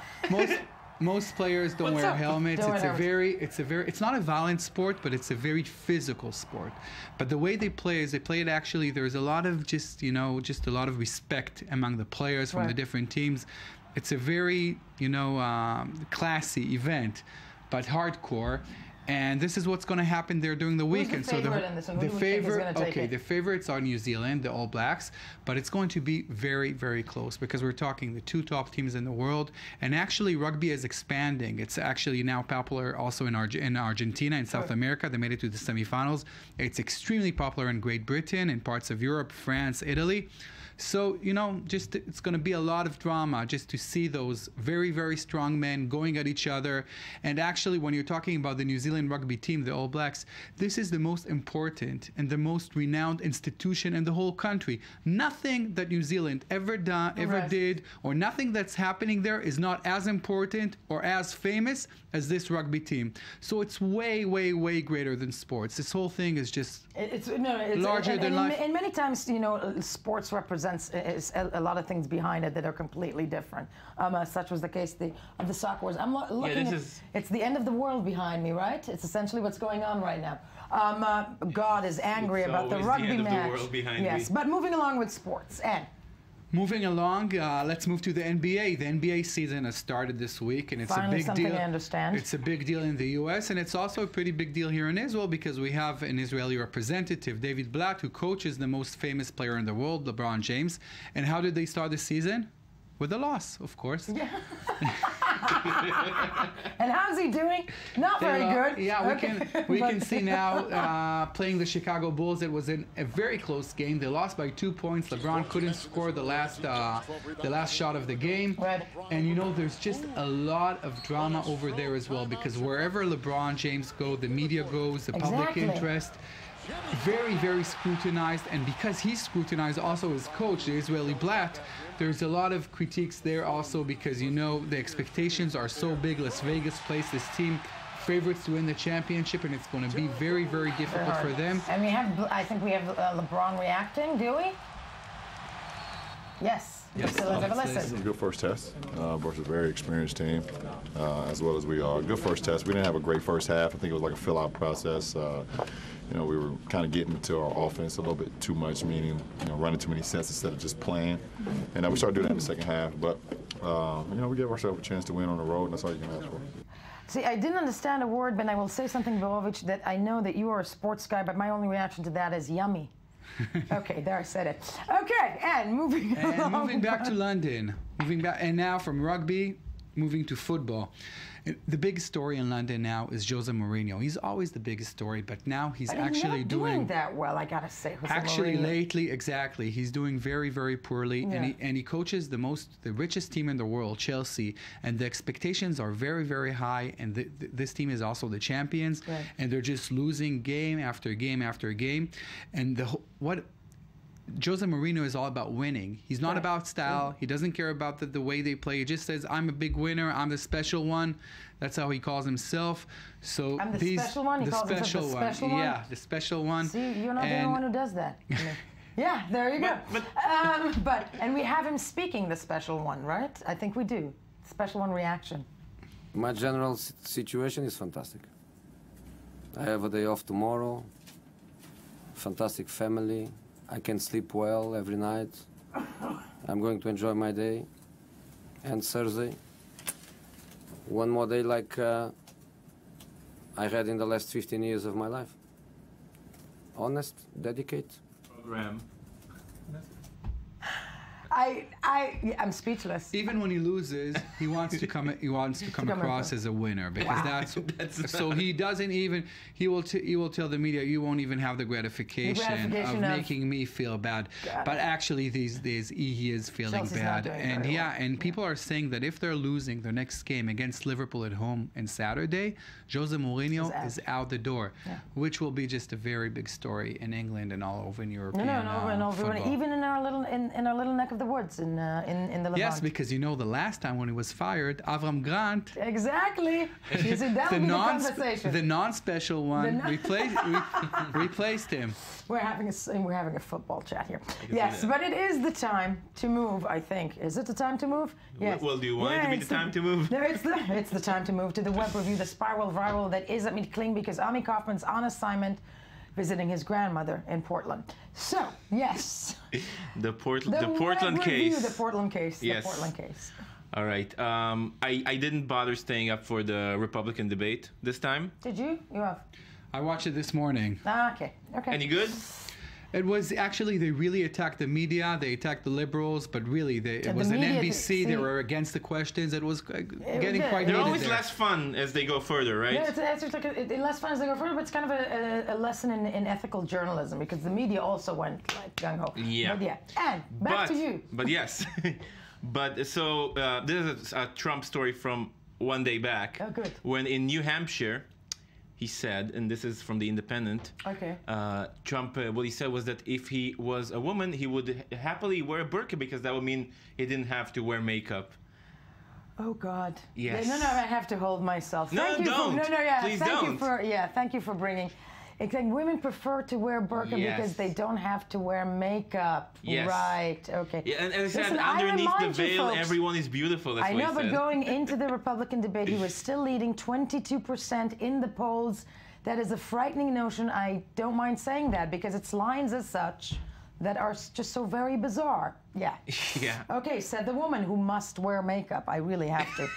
Speaker 12: most players don't wear helmets. It's not a violent sport, but it's a very physical sport. But the way they play is they play it actually. There's a lot of just a lot of respect among the players from the different teams. It's a very, classy event, but hardcore. And this is what's going to happen there during the weekend.
Speaker 1: Who's the favorite in this one?
Speaker 12: The favorites are New Zealand, the All Blacks, but it's going to be very, very close because we're talking the two top teams in the world. And actually, rugby is expanding. It's actually now popular also in Argentina and South America. They made it to the semifinals. It's extremely popular in Great Britain, in parts of Europe, France, Italy. So, it's going to be a lot of drama just to see those very, very strong men going at each other. And actually, when you're talking about the New Zealand rugby team, the All Blacks, this is the most important and the most renowned institution in the whole country. Nothing that New Zealand ever did, or nothing that's happening there is not as important or as famous as this rugby team. So it's way, way, way greater than sports. This whole thing is just larger than life.
Speaker 1: And many times, sports represents a lot of things behind it that are completely different. Such was the case of the soccer wars. I'm looking it's the end of the world behind me, right? It's essentially what's going on right now. God is angry about the rugby match.
Speaker 2: The end of the world behind me.
Speaker 1: But moving along with sports. Ed.
Speaker 12: Moving along, let's move to the NBA. The NBA season has started this week, and it's
Speaker 1: finally
Speaker 12: a big deal.
Speaker 1: I understand.
Speaker 12: It's a big deal in the U.S., and it's also a pretty big deal here in Israel because we have an Israeli representative, David Blatt, who coaches the most famous player in the world, LeBron James. And how did they start the season? With a loss, of course.
Speaker 1: Yeah. And how's he doing? Not very good.
Speaker 12: Yeah, we can see now playing the Chicago Bulls. It was a very close game. They lost by 2 points. LeBron couldn't score the last shot of the game.
Speaker 1: Right.
Speaker 12: And you know, there's just a lot of drama over there as well, because wherever LeBron James goes, the media goes, the public interest. Very, very scrutinized, and because he's scrutinized, also his coach, the Israeli Blatt, there's a lot of critiques there also, because you know the expectations are so big. Las Vegas placed this team favorites to win the championship, and it's going to be very, very difficult for them.
Speaker 1: And we have, I think we have LeBron reacting, do we? Yes.
Speaker 4: Yes,
Speaker 1: so let's have a listen.
Speaker 4: This is a good first test versus a very experienced team, as well as we are. Good first test. We didn't have a great first half. I think it was like a fill-out process. You know, we were kind of getting into our offense a little bit too much, meaning, you know, running too many sets instead of just playing. And we started doing that in the second half. But, you know, we gave ourselves a chance to win on the road, and that's all you can ask for.
Speaker 1: See, I didn't understand a word, but I will say something, Volovich, that I know that you are a sports guy, but my only reaction to that is yummy. Okay, there I said it. Okay, and moving
Speaker 12: back to London. Moving back, and now from rugby, moving to football. The big story in London now is Jose Mourinho. He's always the biggest story, but now he's actually
Speaker 1: doing that well, I gotta say. Jose
Speaker 12: actually,
Speaker 1: Mourinho.
Speaker 12: Lately, exactly, he's doing very, very poorly, and he coaches the richest team in the world, Chelsea, and the expectations are very, very high. And this team is also the champions, and they're just losing game after game after game. And what Jose Mourinho is all about winning. He's not about style. He doesn't care about the way they play. He just says, I'm a big winner. I'm the special one. That's how he calls himself. So
Speaker 1: I'm the special one? He calls himself the special one?
Speaker 12: Yeah, the special one.
Speaker 1: See, you're not the only one who does that. Yeah, there you go. And we have him speaking the special one, right? I think we do. Special one reaction.
Speaker 9: My general situation is fantastic. I have a day off tomorrow. Fantastic family. I can sleep well every night. I'm going to enjoy my day. And Thursday, one more day like I had in the last 15 years of my life. Honest, dedicate.
Speaker 2: Program.
Speaker 1: I'm speaktless.
Speaker 12: Even when he loses, he wants to come. He wants to come across as a winner, because that's so he doesn't even. He will tell the media, you won't even have the gratification of making me feel bad. But actually, these days he is feeling bad, and and people are saying that if they're losing their next game against Liverpool at home on Saturday, Jose Mourinho is out the door, which will be just a very big story in England and all over in Europe.
Speaker 1: Even in our little neck of the woods in the Levant.
Speaker 12: Yes, because you know the last time when he was fired, Avram Grant.
Speaker 1: Exactly. The
Speaker 12: non-special one replaced him.
Speaker 1: We're having a football chat here. Yes, but it is the time to move. I think. Is it the time to move? Yes.
Speaker 2: Well, do you want it to be the time to move?
Speaker 1: No, it's the time to move to the web review, the spiral viral that is Amit Kling, because Ami Kaufman's on assignment, visiting his grandmother in Portland. So, yes.
Speaker 2: The Portland case.
Speaker 1: The Portland case.
Speaker 2: Yes.
Speaker 1: The Portland case.
Speaker 2: All right. I didn't bother staying up for the Republican debate this time.
Speaker 1: Did you? You have?
Speaker 12: I watched it this morning.
Speaker 1: Okay.
Speaker 2: Any good?
Speaker 12: It was actually, they really attacked the media, they attacked the liberals, but really it was an NBC, they were against the questions. It was getting quite heated.
Speaker 2: They're always less fun as they go further, right?
Speaker 1: Yeah, it's like less fun as they go further, but it's kind of a lesson in ethical journalism, because the media also went like gung-ho.
Speaker 2: Yeah.
Speaker 1: But yeah, and back to you.
Speaker 2: But yes. But so this is a Trump story from one day back.
Speaker 1: Oh, good.
Speaker 2: When in New Hampshire, he said, and this is from The Independent, Trump, what he said was that if he was a woman, he would happily wear a burqa, because that would mean he didn't have to wear makeup.
Speaker 1: Oh, God.
Speaker 2: Yes.
Speaker 1: No, I have to hold myself.
Speaker 2: Please don't.
Speaker 1: Thank you for bringing. It's like women prefer to wear burqa because they don't have to wear makeup.
Speaker 2: Yes.
Speaker 1: Right, okay.
Speaker 2: Yeah, and I said, underneath the veil, everyone is beautiful. That's
Speaker 1: I know, but going into the Republican debate, he was still leading 22% in the polls. That is a frightening notion. I don't mind saying that, because it's lines as such that are just so very bizarre. Yeah.
Speaker 2: Yeah.
Speaker 1: Okay, said the woman who must wear makeup. I really have to.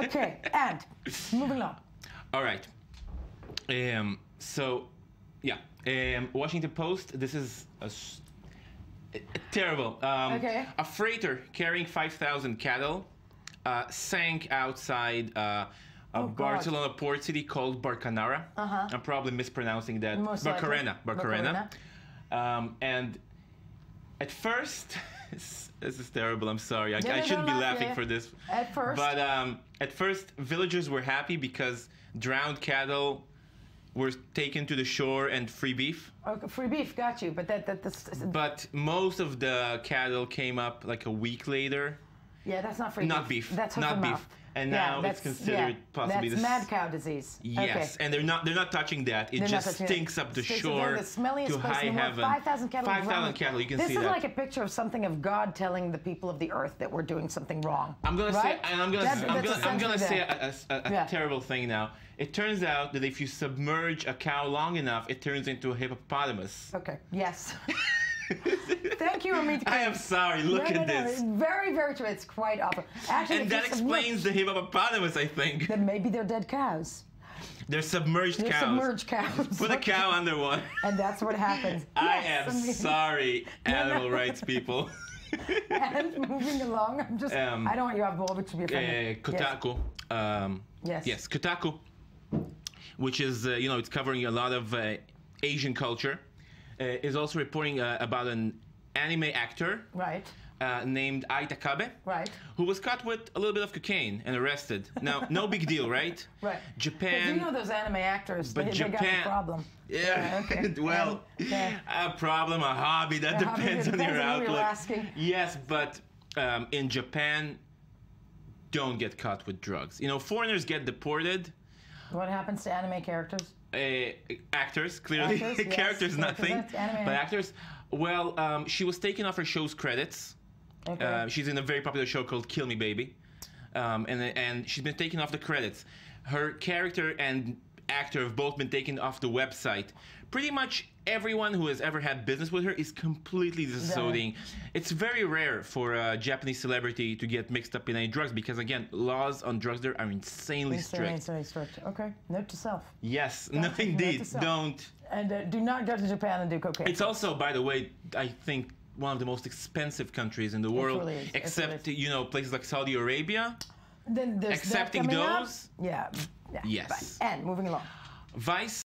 Speaker 1: Okay, and moving on.
Speaker 2: All right. Washington Post, this is terrible. A freighter carrying 5,000 cattle sank outside Barcelona port city called Barcanara. I'm probably mispronouncing that. Barcarena. And at first, this is terrible. I'm sorry. I shouldn't be laughing for this.
Speaker 1: At first.
Speaker 2: But at first, villagers were happy because drowned cattle were taken to the shore and free beef.
Speaker 1: Okay, free beef, got you. But
Speaker 2: But most of the cattle came up like a week later.
Speaker 1: Yeah, that's not free beef.
Speaker 2: Not beef.
Speaker 1: That's
Speaker 2: not beef. And now it's considered possibly
Speaker 1: that's mad cow disease.
Speaker 2: Yes, and they're not touching that. It just stinks up the shore
Speaker 1: to
Speaker 2: high heaven.
Speaker 1: 5,000 cattle.
Speaker 2: 5,000 cattle. You can see that.
Speaker 1: This is like a picture of something of God telling the people of the earth that we're doing something wrong.
Speaker 2: I'm gonna say a terrible thing now. It turns out that if you submerge a cow long enough, it turns into a hippopotamus.
Speaker 1: Okay. Yes. Thank you, Amit.
Speaker 2: I am sorry. Look at this.
Speaker 1: Very, very true. It's quite awful. Actually,
Speaker 2: and that explains the hippopotamus, I think.
Speaker 1: Then maybe they're dead cows.
Speaker 2: They're submerged cows.
Speaker 1: They're submerged cows.
Speaker 2: Put a cow underwater.
Speaker 1: And that's what happens.
Speaker 2: I am sorry, animal rights people.
Speaker 1: And moving along, I'm just. I don't want you to be offended.
Speaker 2: Kotaku. Yes, Kotaku, which is it's covering a lot of Asian culture. Is also reporting about an anime actor named Ai Takabe, who was caught with a little bit of cocaine and arrested. Now, no big deal, right?
Speaker 1: Right.
Speaker 2: Japan.
Speaker 1: You know those anime actors,
Speaker 2: but
Speaker 1: they got a problem.
Speaker 2: Yeah. Okay. Well, a problem, a hobby, that depends on your outlook. Yes, but in Japan, don't get caught with drugs. Foreigners get deported.
Speaker 1: What happens to anime characters?
Speaker 2: Actors, clearly. Characters, nothing. But actors. Well, she was taken off her show's credits. Okay. She's in a very popular show called Kill Me Baby. And she's been taken off the credits. Her character and actor have both been taken off the website. Pretty much everyone who has ever had business with her is completely disassociating. It's very rare for a Japanese celebrity to get mixed up in any drugs because, again, laws on drugs there are insanely strict.
Speaker 1: Insanely strict. Okay. Note to self.
Speaker 2: Yes. No, indeed. Don't.
Speaker 1: And do not go to Japan and do cocaine.
Speaker 2: It's also, by the way, I think one of the most expensive countries in the world, really is. Except places like Saudi Arabia.
Speaker 1: Then there's
Speaker 2: accepting those.
Speaker 1: Yeah.
Speaker 2: Yes.
Speaker 1: And moving along.
Speaker 2: Vice